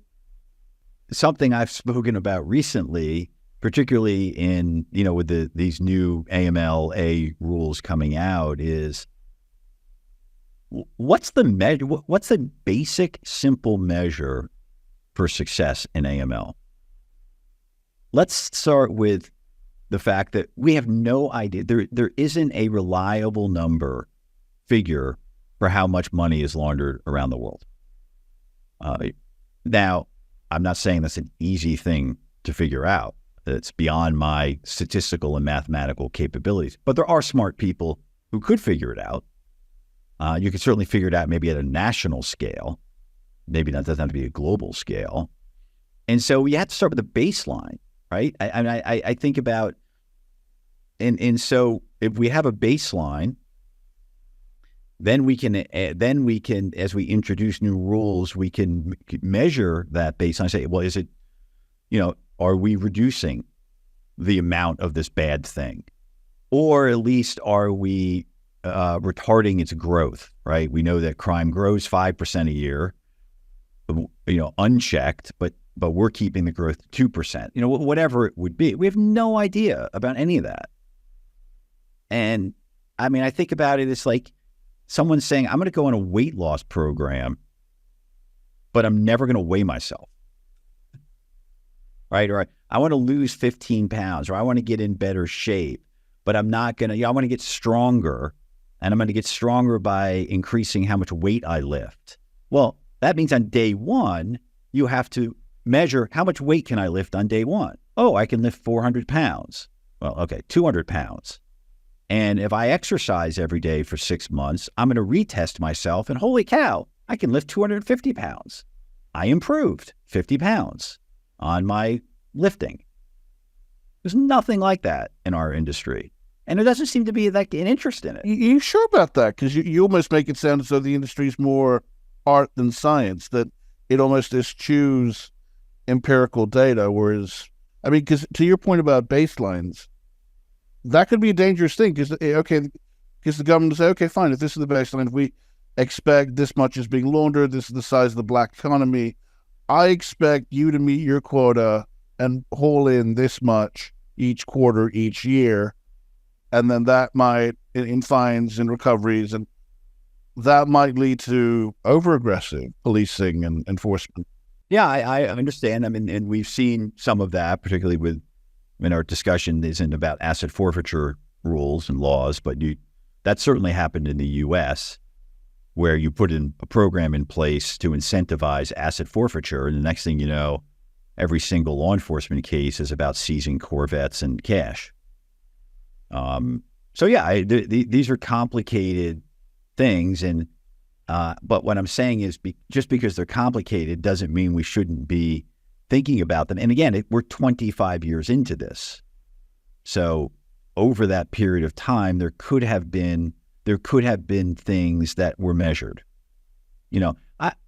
something I've spoken about recently particularly in, with these new AML rules coming out, is what's the measure? What's the basic, simple measure for success in AML? Let's start with the fact that we have no idea. There isn't a reliable figure for how much money is laundered around the world. Now, I'm not saying that's an easy thing to figure out. It's beyond my statistical and mathematical capabilities. But there are smart people who could figure it out. You could certainly figure it out maybe at a national scale. Maybe that doesn't have to be a global scale. And so you have to start with the baseline, right? I think about, and so if we have a baseline, then we can, as we introduce new rules, we can measure that baseline. Say, well, is it, are we reducing the amount of this bad thing, or at least are we retarding its growth? Right? We know that crime grows 5% a year, unchecked, but we're keeping the growth to 2%. Whatever it would be, we have no idea about any of that. And I think about it, it's like someone saying, I'm going to go on a weight loss program, but I'm never going to weigh myself. Right? Or I want to lose 15 pounds, or I want to get in better shape, but I'm not going to, I want to get stronger, and I'm going to get stronger by increasing how much weight I lift. Well, that means on day one, you have to measure how much weight can I lift on day one. Oh, I can lift 400 pounds. Well, okay, 200 pounds. And if I exercise every day for 6 months, I'm going to retest myself, and holy cow, I can lift 250 pounds. I improved 50 pounds on my lifting. There's nothing like that in our industry. And there doesn't seem to be like an interest in it. You sure about that? Because you almost make it sound as though the industry is more art than science, that it almost eschews empirical data, whereas, because to your point about baselines, that could be a dangerous thing, because the government will say, okay, fine, if this is the baseline, if we expect this much is being laundered, this is the size of the black economy, I expect you to meet your quota and haul in this much each quarter, each year, and then that might, in fines and recoveries, and that might lead to over-aggressive policing and enforcement. Yeah, I understand. And we've seen some of that, particularly our discussion isn't about asset forfeiture rules and laws, but that certainly happened in the U.S., where you put in a program in place to incentivize asset forfeiture, and the next thing you know, every single law enforcement case is about seizing Corvettes and cash. So yeah, these are complicated things, and but what I'm saying is, just because they're complicated doesn't mean we shouldn't be thinking about them. And again, we're 25 years into this, so over that period of time, there could have been things that were measured.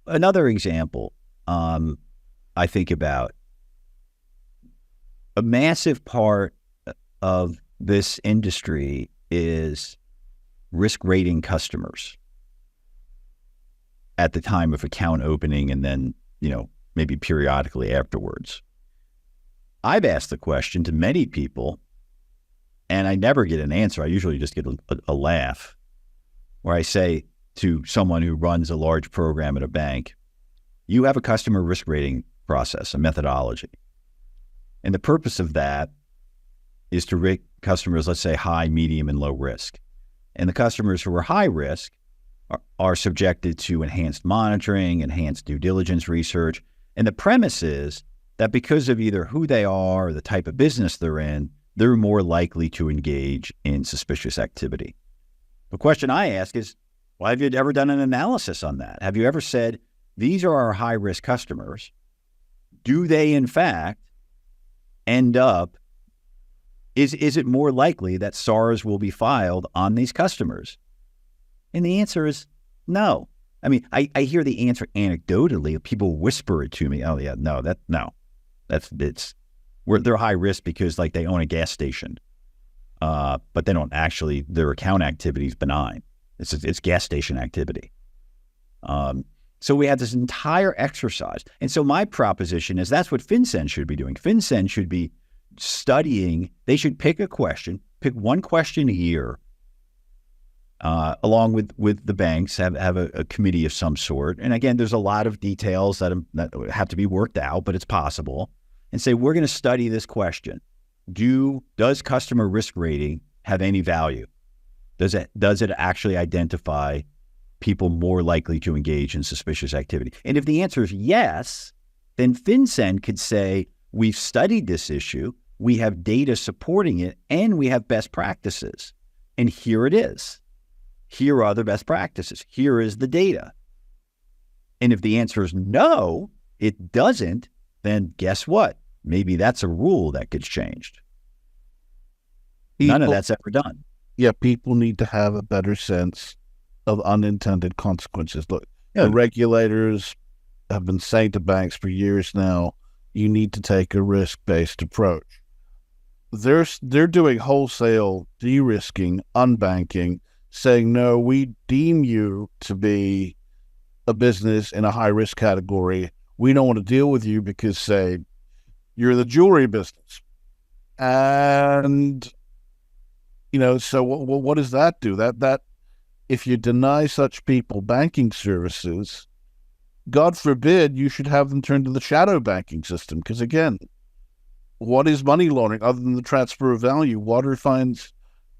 Another example, I think about, a massive part of this industry is risk rating customers at the time of account opening, and then, maybe periodically afterwards. I've asked the question to many people, and I never get an answer. I usually just get a laugh, where I say to someone who runs a large program at a bank, you have a customer risk rating process, a methodology. And the purpose of that is to rate customers, let's say, high, medium, and low risk. And the customers who are high risk are subjected to enhanced monitoring, enhanced due diligence research. And the premise is that because of either who they are or the type of business they're in, they're more likely to engage in suspicious activity. The question I ask is, well, have you ever done an analysis on that? Have you ever said, these are our high-risk customers? Do they, in fact, end up, is it more likely that SARs will be filed on these customers? And the answer is no. I hear the answer anecdotally. People whisper it to me. Oh yeah, they're high risk because they own a gas station, but they don't actually, their account activity is benign. It's gas station activity. So we have this entire exercise. And so my proposition is that's what FinCEN should be doing. FinCEN should be studying. They should pick one question a year, along with the banks, have a committee of some sort. And again, there's a lot of details that have to be worked out, but it's possible. And say, we're going to study this question. Does customer risk rating have any value? Does it actually identify people more likely to engage in suspicious activity? And if the answer is yes, then FinCEN could say, we've studied this issue, we have data supporting it, and we have best practices. And here it is. Here are the best practices. Here is the data. And if the answer is no, it doesn't, then guess what? Maybe that's a rule that gets changed. None of that's ever done. Yeah, people need to have a better sense of unintended consequences. Look, the regulators have been saying to banks for years now, you need to take a risk-based approach. They're doing wholesale de-risking, unbanking, saying, no, we deem you to be a business in a high-risk category. We don't want to deal with you because, say, you're in the jewelry business. And, so what does that do? That if you deny such people banking services, God forbid you should have them turn to the shadow banking system. Because again, what is money laundering other than the transfer of value? Water finds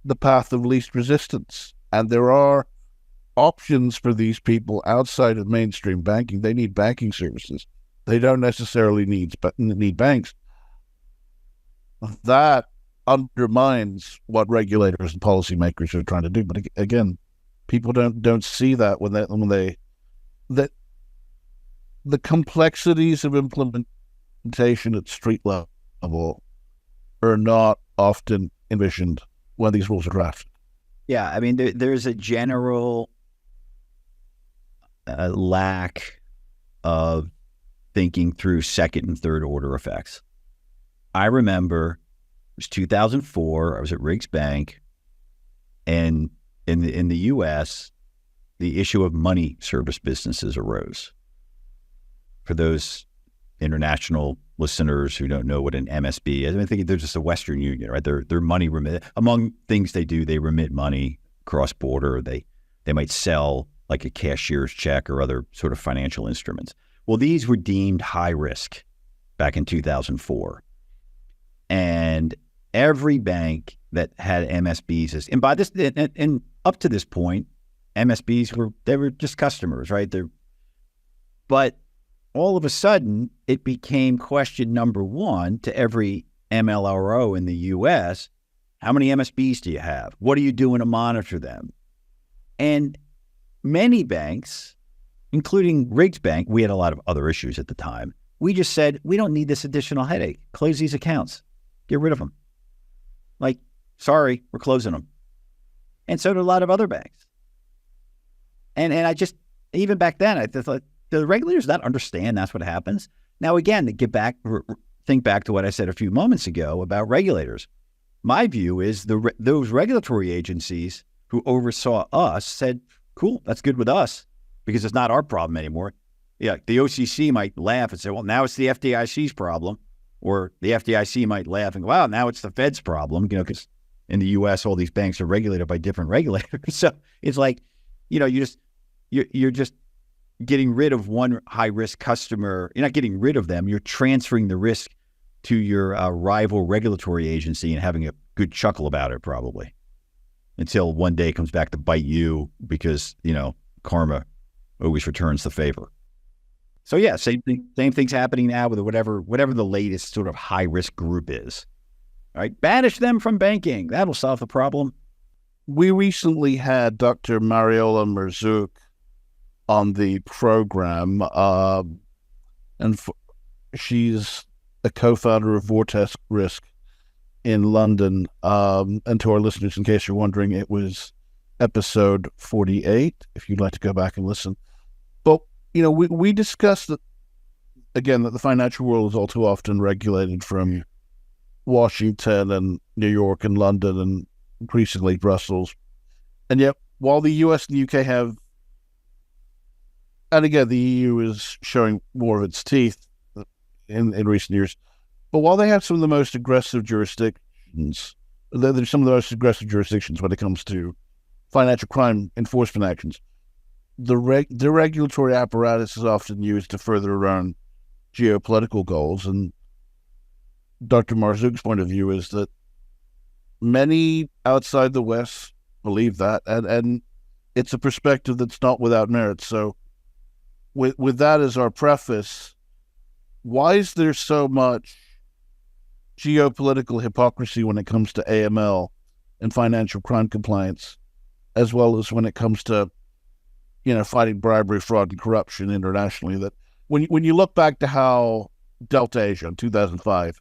the path of least resistance. And there are options for these people outside of mainstream banking. They need banking services. They don't necessarily need banks. That undermines what regulators and policymakers are trying to do. But again, people don't see that that the complexities of implementation at street level are not often envisioned when these rules are drafted. Yeah, I mean, there's a general lack of thinking through second and third order effects. I remember it was 2004. I was at Riggs Bank, and in the U.S., the issue of money service businesses arose. For those international listeners who don't know what an MSB is, I think they're just a Western Union, right? They're money remit. Among things they do, they remit money cross border. They might sell like a cashier's check or other sort of financial instruments. Well, these were deemed high risk back in 2004. And every bank that had MSBs, and by this, and up to this point, MSBs were just customers, right? But all of a sudden, it became question number one to every MLRO in the U.S. How many MSBs do you have? What are you doing to monitor them? And many banks, including Riggs Bank, we had a lot of other issues at the time. We just said, we don't need this additional headache. Close these accounts. Get rid of them. Like, sorry, we're closing them. And so did a lot of other banks. And I just, even back then, I thought, the regulators not understand that's what happens. Now, again, to think back to what I said a few moments ago about regulators. My view is those regulatory agencies who oversaw us said, cool, that's good with us because it's not our problem anymore. Yeah, the OCC might laugh and say, well, now it's the FDIC's problem. Or the FDIC might laugh and go, wow, now it's the Fed's problem, because in the U.S., all these banks are regulated by different regulators. So it's like, you're just getting rid of one high-risk customer. You're not getting rid of them. You're transferring the risk to your rival regulatory agency and having a good chuckle about it, probably, until one day it comes back to bite you because, karma always returns the favor. So, yeah, same thing's happening now with whatever the latest sort of high-risk group is. All right, banish them from banking. That'll solve the problem. We recently had Dr. Mariola Merzouk on the program, and she's a co-founder of Vortex Risk in London. And to our listeners, in case you're wondering, it was episode 48, if you'd like to go back and listen. But, we discussed that, again, that the financial world is all too often regulated from Washington and New York and London and increasingly Brussels. And yet, while the US and the UK have, and again, the EU is showing more of its teeth in recent years, But while they have some of the most aggressive jurisdictions, they're some of the most aggressive jurisdictions when it comes to financial crime enforcement actions. The regulatory apparatus is often used to further around geopolitical goals. And Dr. Marzouk's point of view is that many outside the West believe that, and it's a perspective that's not without merit. So with that as our preface, why is there so much geopolitical hypocrisy when it comes to AML and financial crime compliance, as well as when it comes to, fighting bribery, fraud, and corruption internationally? That when you look back to how Delta Asia in 2005,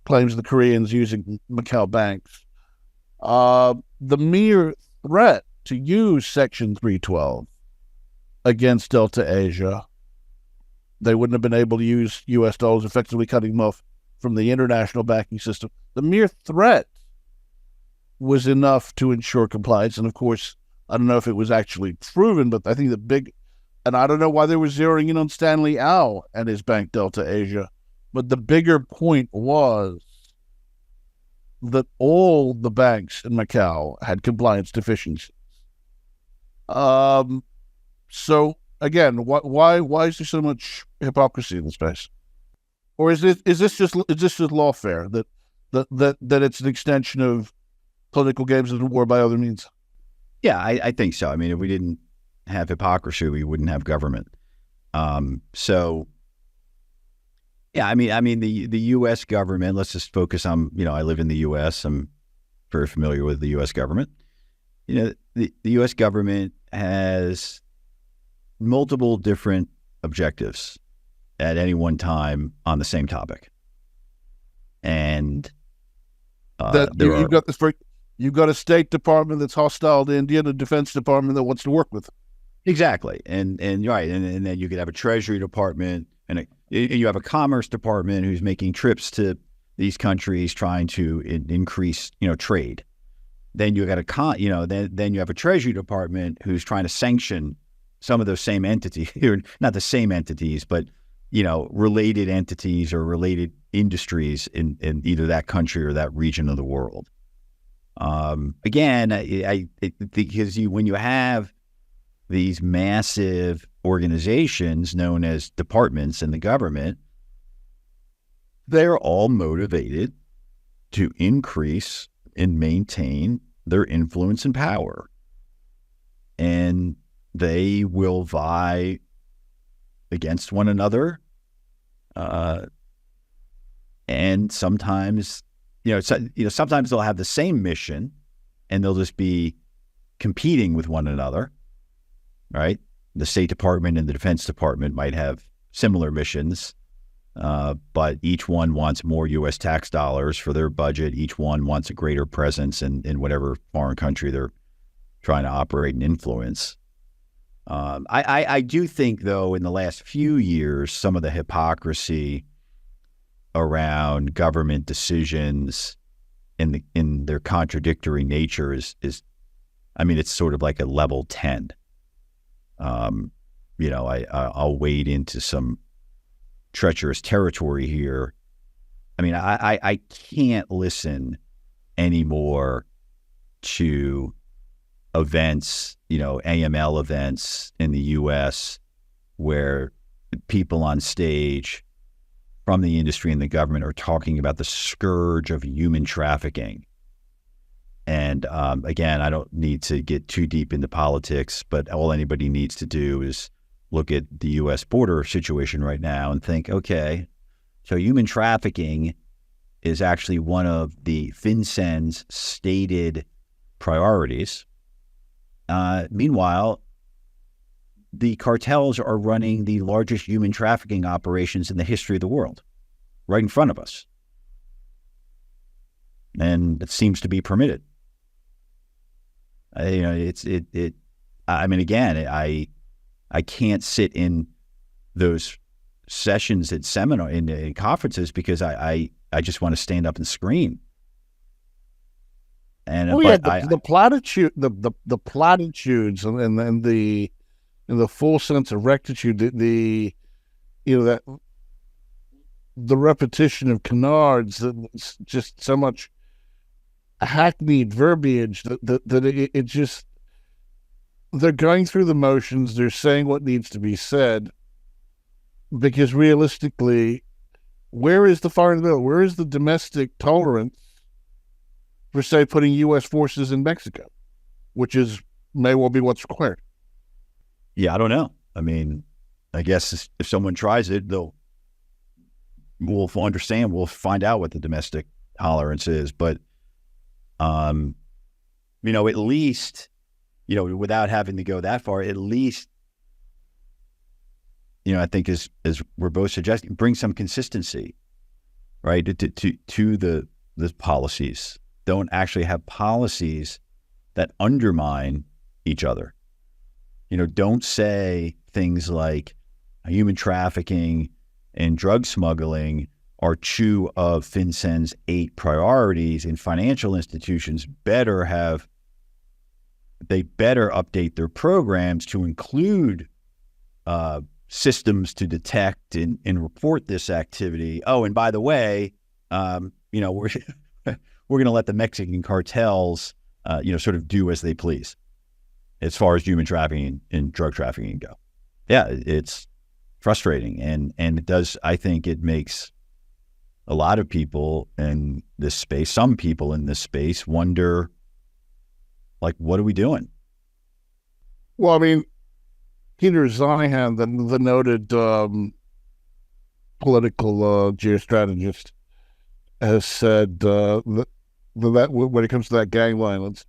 claims the Koreans using Macau banks, the mere threat to use Section 312 against Delta Asia, they wouldn't have been able to use U.S. dollars, effectively cutting them off from the international banking system. The mere threat was enough to ensure compliance. And of course, I don't know if it was actually proven, but I think and I don't know why they were zeroing in on Stanley Au and his bank Delta Asia, but the bigger point was that all the banks in Macau had compliance deficiencies. So again, why is there so much hypocrisy in the space? Or is this just lawfare that it's an extension of political games of war by other means? Yeah, I think so. I mean, if we didn't have hypocrisy, we wouldn't have government. So yeah, I mean the U.S. government. Let's just focus on, I live in the U.S. I'm very familiar with the U.S. government. The U.S. government has multiple different objectives at any one time on the same topic. And you've got a State Department that's hostile to India and a Defense Department that wants to work with them. Exactly. And right. And then you could have a Treasury Department and you have a Commerce Department who's making trips to these countries trying to increase, trade. Then you got then you have a Treasury Department who's trying to sanction some of those same entities, not the same entities, but related entities or related industries in either that country or that region of the world. Again, because when you have these massive organizations known as departments in the government, they're all motivated to increase and maintain their influence and power. And they will vie against one another. And sometimes, sometimes they'll have the same mission and they'll just be competing with one another, right? The State Department and the Defense Department might have similar missions, but each one wants more U.S. tax dollars for their budget. Each one wants a greater presence in whatever foreign country they're trying to operate and influence. I do think, though, in the last few years, some of the hypocrisy around government decisions in their contradictory nature is it's sort of like a level 10. I'll wade into some treacherous territory here. I mean, I can't listen anymore to events, AML events in the U.S. where people on stage from the industry and the government are talking about the scourge of human trafficking. And again, I don't need to get too deep into politics, but all anybody needs to do is look at the U.S. border situation right now and think, okay, so human trafficking is actually one of the FinCEN's stated priorities. Meanwhile, the cartels are running the largest human trafficking operations in the history of the world, right in front of us. And it seems to be permitted. I can't sit in those sessions at in conferences because I just want to stand up and scream. And the platitudes and the full sense of rectitude, that the repetition of canards, it's just so much hackneyed verbiage that it just, they're going through the motions, they're saying what needs to be said, because realistically, where is the fire in the middle? Where is the domestic tolerance for, say, putting U.S. forces in Mexico, which may well be what's required? Yeah, I don't know. I mean, I guess if someone tries it, we'll understand. We'll find out what the domestic tolerance is. But, at least, without having to go that far, at least, I think as we're both suggesting, bring some consistency, right, to the policies. Don't actually have policies that undermine each other. Don't say things like human trafficking and drug smuggling are two of FinCEN's 8 priorities, and financial institutions better update their programs to include systems to detect and report this activity. Oh, and by the way, we're we're going to let the Mexican cartels, sort of do as they please as far as human trafficking and drug trafficking go. Yeah, it's frustrating, and it does. I think it makes a lot of people in this space, some people in this space, wonder, like, what are we doing? Well, I mean, Peter Zeihan, the noted political geostrategist, has said that when it comes to that gang violence,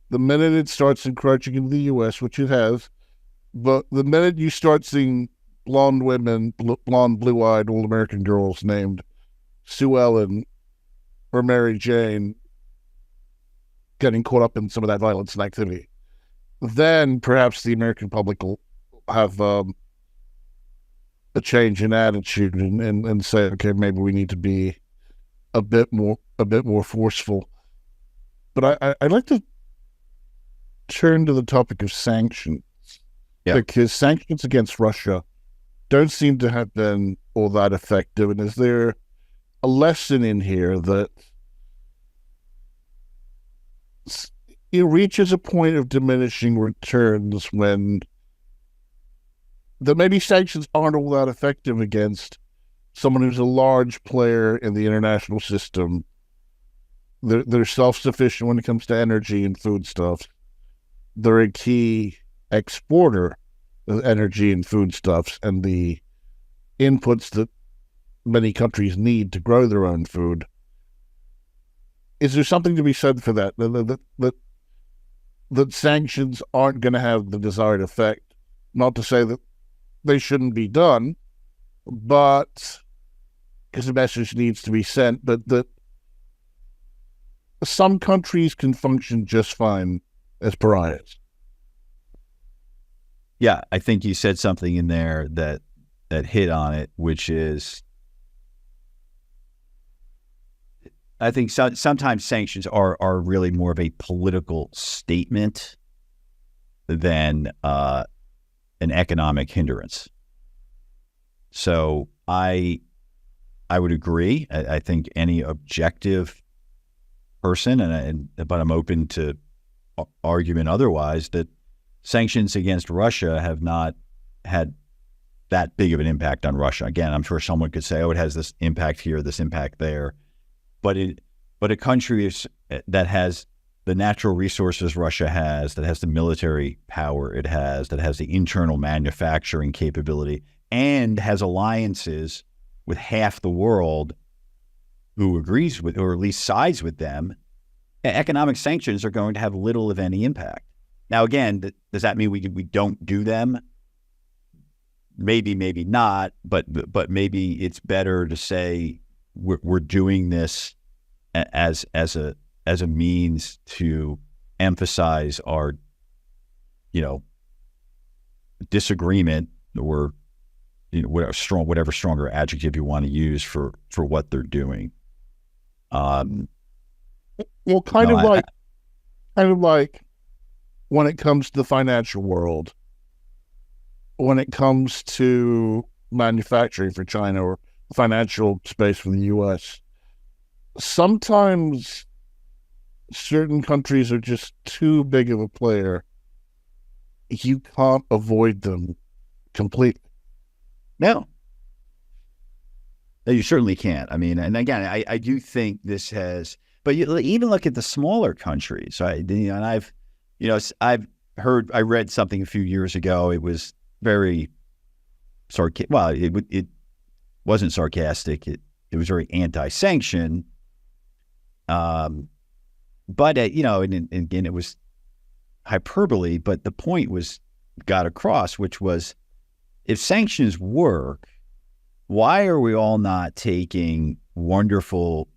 the minute it starts encroaching into the U.S., which it has, but the minute you start seeing blonde women, blonde, blue-eyed, old American girls named Sue Ellen or Mary Jane getting caught up in some of that violence and activity, then perhaps the American public will have a change in attitude and say, okay, maybe we need to be a bit more forceful. But I'd like to turn to the topic of sanctions, because sanctions against Russia don't seem to have been all that effective. And is there a lesson in here that it reaches a point of diminishing returns when that maybe sanctions aren't all that effective against someone who's a large player in the international system? They're self-sufficient when it comes to energy and foodstuffs. They're a key exporter of energy and foodstuffs and the inputs that many countries need to grow their own food. Is there something to be said for that? That sanctions aren't going to have the desired effect? Not to say that they shouldn't be done, but because the message needs to be sent, but that some countries can function just fine as pariahs. Yeah, I think you said something in there that hit on it, which is, I think sometimes sanctions are really more of a political statement than an economic hindrance. So I would agree. I think any objective person, but I'm open to argument otherwise, that sanctions against Russia have not had that big of an impact on Russia. Again, I'm sure someone could say, oh, it has this impact here, this impact there. But a country that has the natural resources Russia has, that has the military power it has, that has the internal manufacturing capability, and has alliances with half the world who agrees with, or at least sides with them, economic sanctions are going to have little, if any, impact. Now, again, does that mean we don't do them? Maybe, maybe not. But maybe it's better to say we're doing this as a means to emphasize our, disagreement, or whatever stronger adjective you want to use for what they're doing. Well, kind of like when it comes to the financial world, when it comes to manufacturing for China or financial space for the U.S. Sometimes certain countries are just too big of a player. You can't avoid them completely. No, you certainly can't. I mean, and again, I do think this has, but you even look at the smaller countries, right? And I read something a few years ago. It was very sarcastic. Well, it wasn't sarcastic. It was very anti-sanction. But and again, it was hyperbole. But the point got across, which was, if sanctions work, why are we all not taking wonderful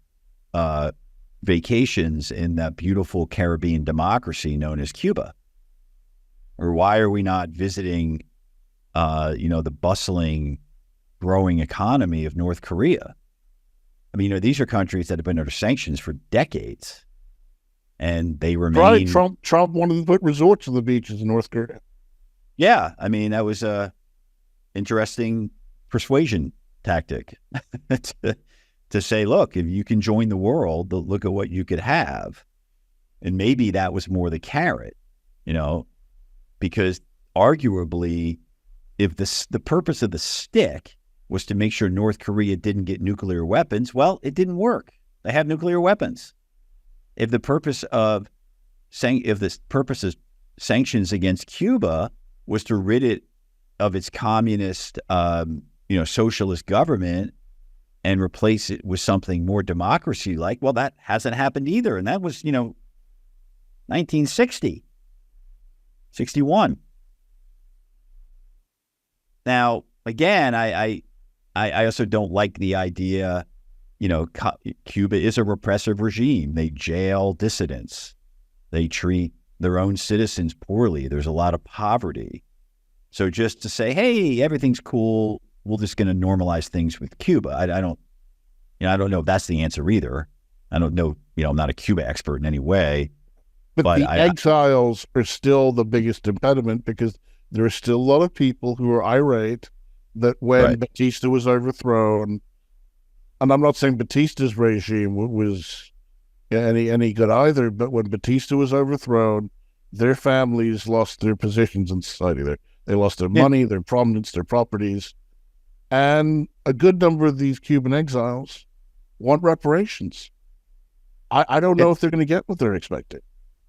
vacations in that beautiful Caribbean democracy known as Cuba? Or why are we not visiting, the bustling, growing economy of North Korea? I mean, these are countries that have been under sanctions for decades, and they remain. Right, Trump wanted to put resorts on the beaches in North Korea. Yeah, I mean, that was a interesting persuasion tactic to say, look, if you can join the world, look at what you could have. And maybe that was more the carrot, because arguably, if the purpose of the stick was to make sure North Korea didn't get nuclear weapons, well, it didn't work. They have nuclear weapons. If the purpose of sanctions against Cuba was to rid it of its communist, socialist government and replace it with something more democracy-like, well, that hasn't happened either. And that was, 1960, 61. Now, again, I also don't like the idea, Cuba is a repressive regime. They jail dissidents. They treat their own citizens poorly. There's a lot of poverty. So just to say, hey, everything's cool, we're just going to normalize things with Cuba. I don't know if that's the answer either. I don't know, I'm not a Cuba expert in any way. But the exiles are still the biggest impediment, because there are still a lot of people who are irate that when Batista was overthrown, and I'm not saying Batista's regime was any good either, but when Batista was overthrown, their families lost their positions in society. They lost their money, their prominence, their properties. And a good number of these Cuban exiles want reparations. I don't know if they're going to get what they're expecting.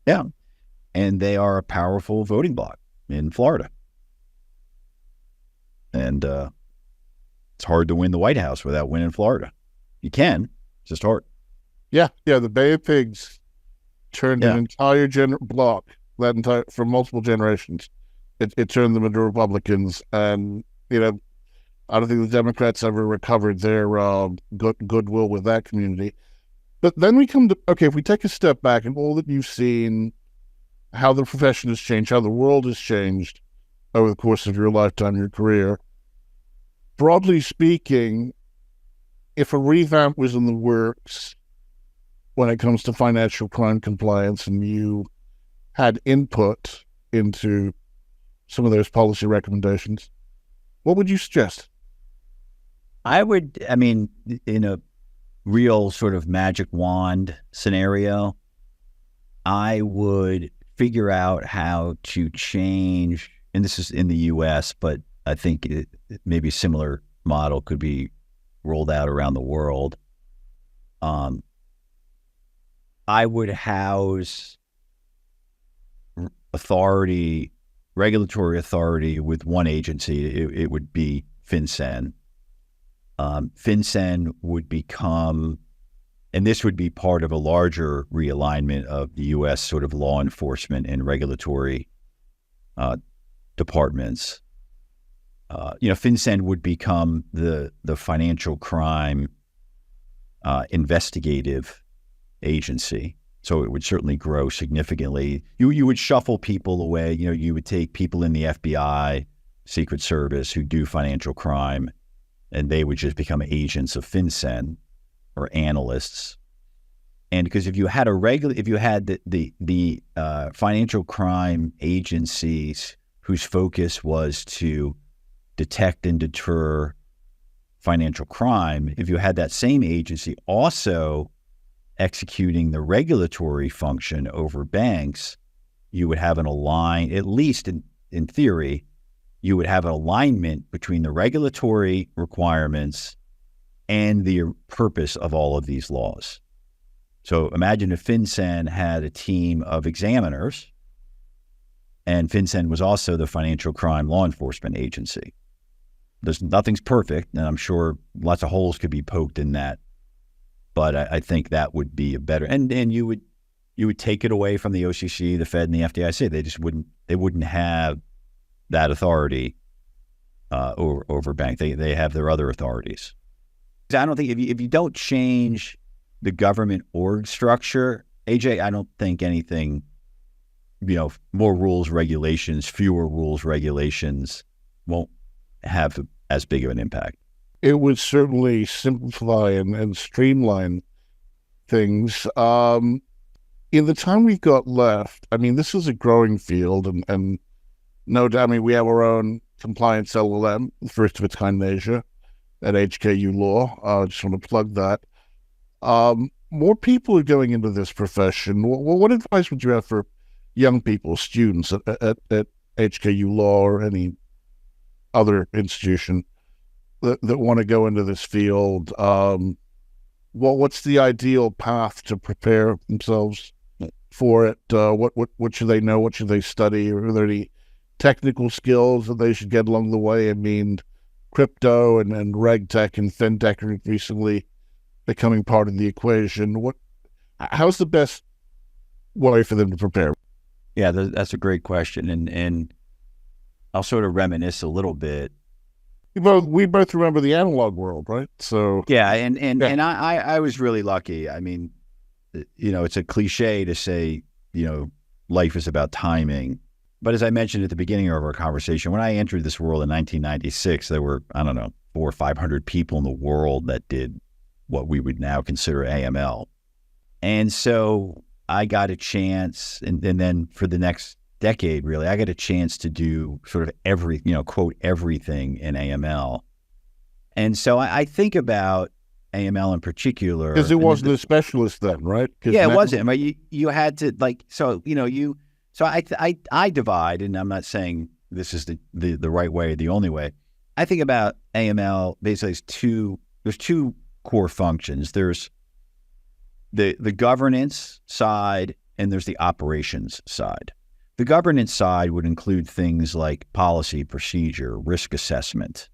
Yeah. And they are a powerful voting bloc in Florida. And it's hard to win the White House without winning Florida. You can, it's just hard. Yeah. The Bay of Pigs turned an entire bloc, for multiple generations. It turned them into Republicans. And, I don't think the Democrats ever recovered their goodwill with that community. But then we come to, if we take a step back and all that you've seen, how the profession has changed, how the world has changed over the course of your lifetime, your career, broadly speaking, if a revamp was in the works when it comes to financial crime compliance and you had input into some of those policy recommendations, what would you suggest? In a real sort of magic wand scenario, I would figure out how to change, and this is in the U.S., but I think maybe a similar model could be rolled out around the world. I would house regulatory authority with one agency. It would be FinCEN. FinCEN would become, and this would be part of a larger realignment of the U.S. sort of law enforcement and regulatory departments. FinCEN would become the financial crime investigative agency. So it would certainly grow significantly. You would shuffle people away. You would take people in the FBI, Secret Service who do financial crime, and they would just become agents of FinCEN or analysts. And because if you had the financial crime agencies whose focus was to detect and deter financial crime, if you had that same agency also executing the regulatory function over banks, you would have at least in theory, you would have an alignment between the regulatory requirements and the purpose of all of these laws. So imagine if FinCEN had a team of examiners, and FinCEN was also the financial crime law enforcement agency. Nothing's perfect, and I'm sure lots of holes could be poked in that. But I think that would be a better, and you would take it away from the OCC, the Fed, and the FDIC. They wouldn't have that authority over bank. They have their other authorities. I don't think if you don't change the government org structure, AJ, I don't think anything, more rules, regulations, fewer rules, regulations won't have as big of an impact. It would certainly simplify and streamline things. In the time we've got left, I mean, this is a growing field, and no doubt, I mean, we have our own compliance LLM, first of its kind in Asia, at HKU Law. I just want to plug that. More people are going into this profession. What advice would you have for young people, students at HKU Law or any other institution that want to go into this field? What's the ideal path to prepare themselves for it? What should they know? What should they study? Are there any technical skills that they should get along the way? I mean, crypto and reg tech and fintech are increasingly becoming part of the equation. How's the best way for them to prepare? Yeah, that's a great question, and I'll sort of reminisce a little bit. We both remember the analog world, right? So yeah, and I was really lucky. I mean, it's a cliche to say, life is about timing. But as I mentioned at the beginning of our conversation, when I entered this world in 1996, there were, 400 or 500 people in the world that did what we would now consider AML. And so I got a chance, and then for the next decade, really, I got a chance to do sort of quote, everything in AML. And so I think about AML in particular. Because it wasn't a specialist then, right? Yeah, it wasn't. But you had to, so I divide, and I'm not saying this is the right way, the only way. I think about AML basically as there's two core functions. There's the governance side, and there's the operations side. The governance side would include things like policy, procedure, risk assessment,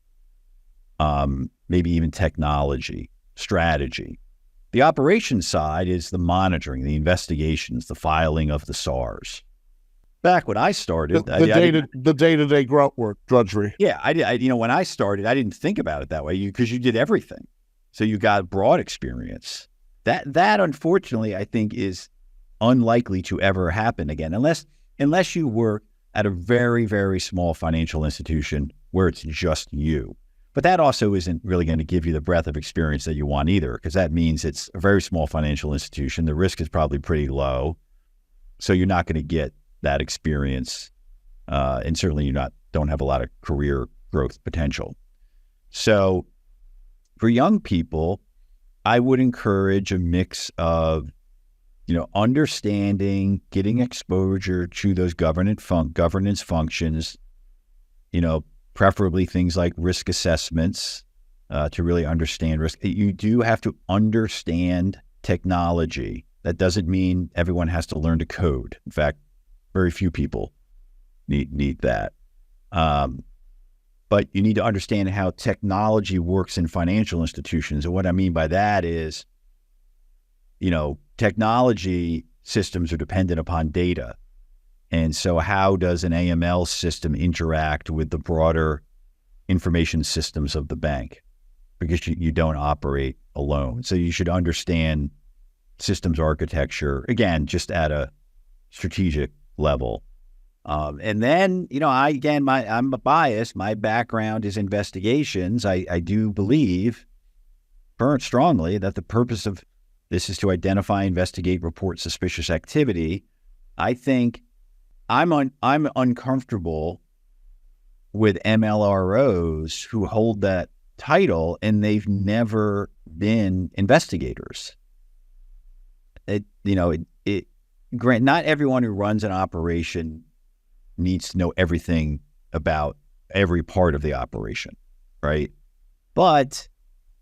maybe even technology, strategy. The operations side is the monitoring, the investigations, the filing of the SARs. Back when I started, the day-to-day grunt work, drudgery. Yeah, when I started, I didn't think about it that way because you did everything, so you got broad experience. That unfortunately, I think, is unlikely to ever happen again, unless you work at a very, very small financial institution where it's just you. But that also isn't really going to give you the breadth of experience that you want either, because that means it's a very small financial institution. The risk is probably pretty low, so you're not going to get that experience, and certainly you don't have a lot of career growth potential. So for young people, I would encourage a mix of understanding, getting exposure to those governance functions, preferably things like risk assessments, to really understand risk. You do have to understand technology. That doesn't mean everyone has to learn to code. In fact, very few people need that. But you need to understand how technology works in financial institutions. And what I mean by that is, technology systems are dependent upon data. And so how does an AML system interact with the broader information systems of the bank? Because you don't operate alone. So you should understand systems architecture, again, just at a strategic level. And then, I'm biased. My background is investigations. I do believe strongly that the purpose of this is to identify, investigate, report suspicious activity. I think I'm uncomfortable with MLROs who hold that title, and they've never been investigators. Not everyone who runs an operation needs to know everything about every part of the operation, right? But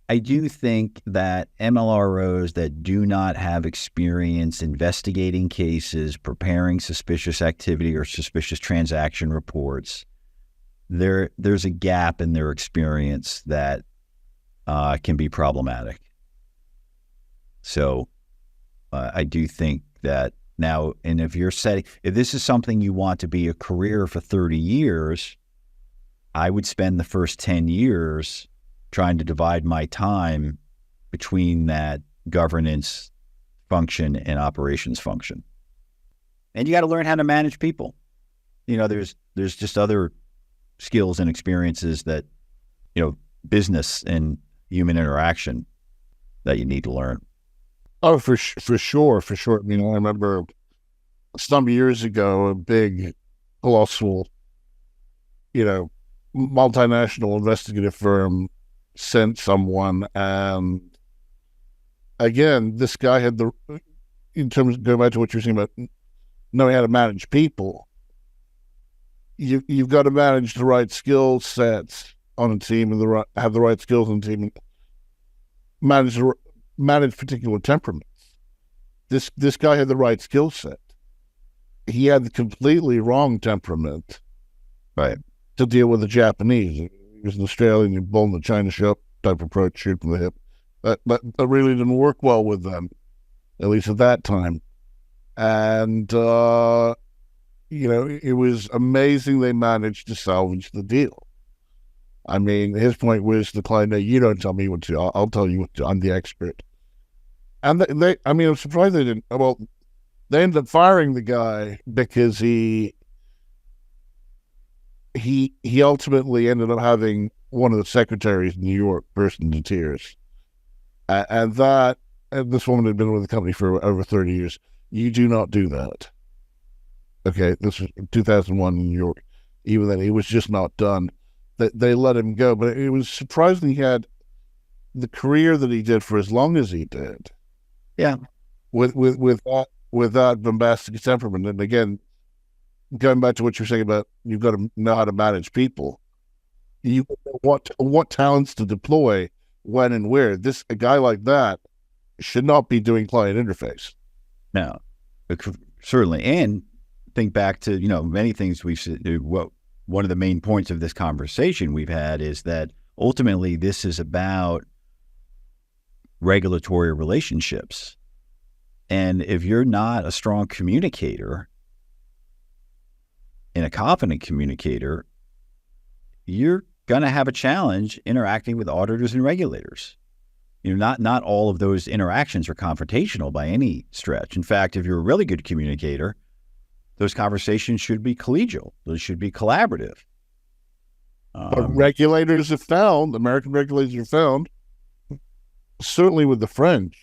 I do think that MLROs that do not have experience investigating cases, preparing suspicious activity or suspicious transaction reports, there's a gap in their experience that can be problematic. So I do think that now, and if this is something you want to be a career for 30 years, I would spend the first 10 years trying to divide my time between that governance function and operations function. And you got to learn how to manage people. There's just other skills and experiences that, business and human interaction that you need to learn. Oh, for sure. I remember some years ago, a big, colossal, multinational investigative firm sent someone, and again, this guy had in terms of going back to what you're saying about knowing how to manage people, you've got to manage the right skill sets on a team and have the right skills on the team, and manage particular temperaments. This guy had the right skill set. He had the completely wrong temperament, right, to deal with the Japanese. He was an Australian, bull in the China shop type approach, shoot from the hip. But that really didn't work well with them, at least at that time. And, it was amazing they managed to salvage the deal. I mean, his point was the client, no, you don't tell me what to do. I'll tell you what to do. I'm the expert. And I'm surprised they didn't. Well, they ended up firing the guy because he ultimately ended up having one of the secretaries in New York burst into tears. And this woman had been with the company for over 30 years. You do not do that. Okay, this was 2001 in New York. Even then, he was just not done. They let him go. But it was surprising he had the career that he did for as long as he did. Yeah. With that bombastic temperament. And again, going back to what you're saying about you've got to know how to manage people. You what talents to deploy when and where. A guy like that should not be doing client interface. No, certainly. And think back to, many things we've said. One of the main points of this conversation we've had is that ultimately this is about regulatory relationships. And if you're not a strong communicator and a confident communicator, you're going to have a challenge interacting with auditors and regulators. Not all of those interactions are confrontational by any stretch. In fact, if you're a really good communicator, those conversations should be collegial. Those should be collaborative. But American regulators have found, certainly with the French,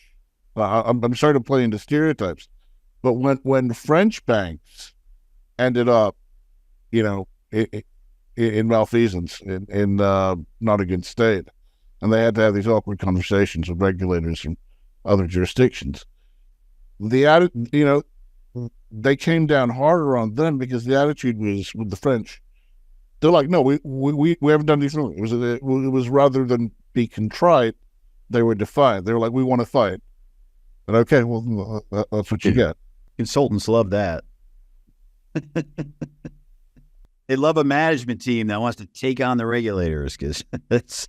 I'm sorry to play into stereotypes, but when French banks ended up, in malfeasance in not a good state, and they had to have these awkward conversations with regulators from other jurisdictions, they came down harder on them because the attitude was with the French. They're like, no, we haven't done these things. It was rather than be contrite, they were defiant. They were like, we want to fight. And okay, well, that's what you get. Consultants love that. They love a management team that wants to take on the regulators because it's.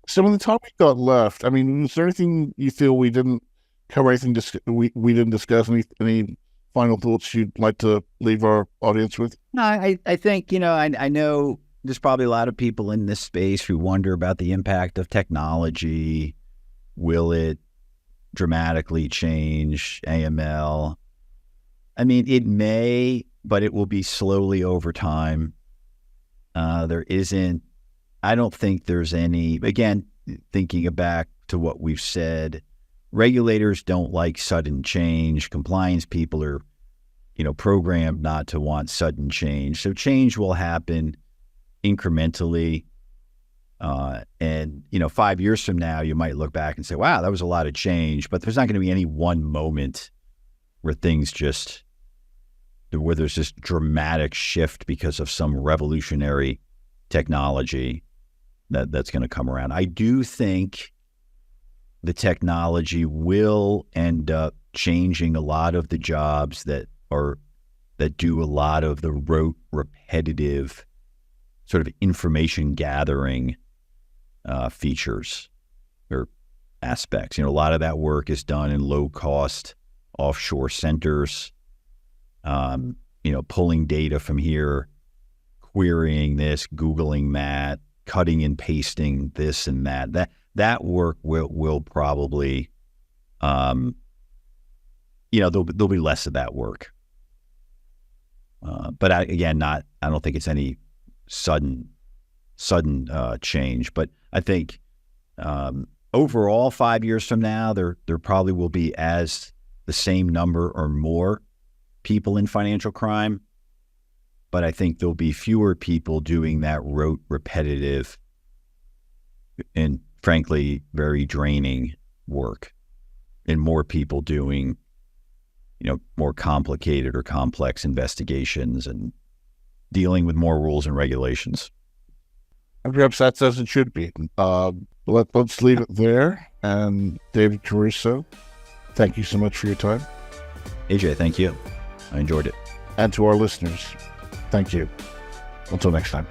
So in the time we got left, is there anything you feel we didn't cover? Anything we didn't discuss? Any final thoughts you'd like to leave our audience with? No, I think, I know there's probably a lot of people in this space who wonder about the impact of technology. Will it dramatically change AML? It may, but it will be slowly over time. I don't think there's any, again, thinking back to what we've said, regulators don't like sudden change. Compliance people are, programmed not to want sudden change. So change will happen incrementally. And 5 years from now, you might look back and say, wow, that was a lot of change. But there's not going to be any one moment where where there's this dramatic shift because of some revolutionary technology that's going to come around. I do think the technology will end up changing a lot of the jobs that do a lot of the rote, repetitive sort of information gathering features or aspects. A lot of that work is done in low-cost offshore centers, pulling data from here, querying this, Googling that, cutting and pasting this and that. That work will probably, there'll be less of that work. But I don't think it's any sudden change. But I think overall, 5 years from now, there probably will be the same number or more people in financial crime. But I think there'll be fewer people doing that rote, repetitive, and frankly, very draining work, and more people doing, more complicated or complex investigations and dealing with more rules and regulations. And perhaps that's as it should be. Let's leave it there. And David Caruso, thank you so much for your time. Ajay, thank you. I enjoyed it. And to our listeners, thank you. Until next time.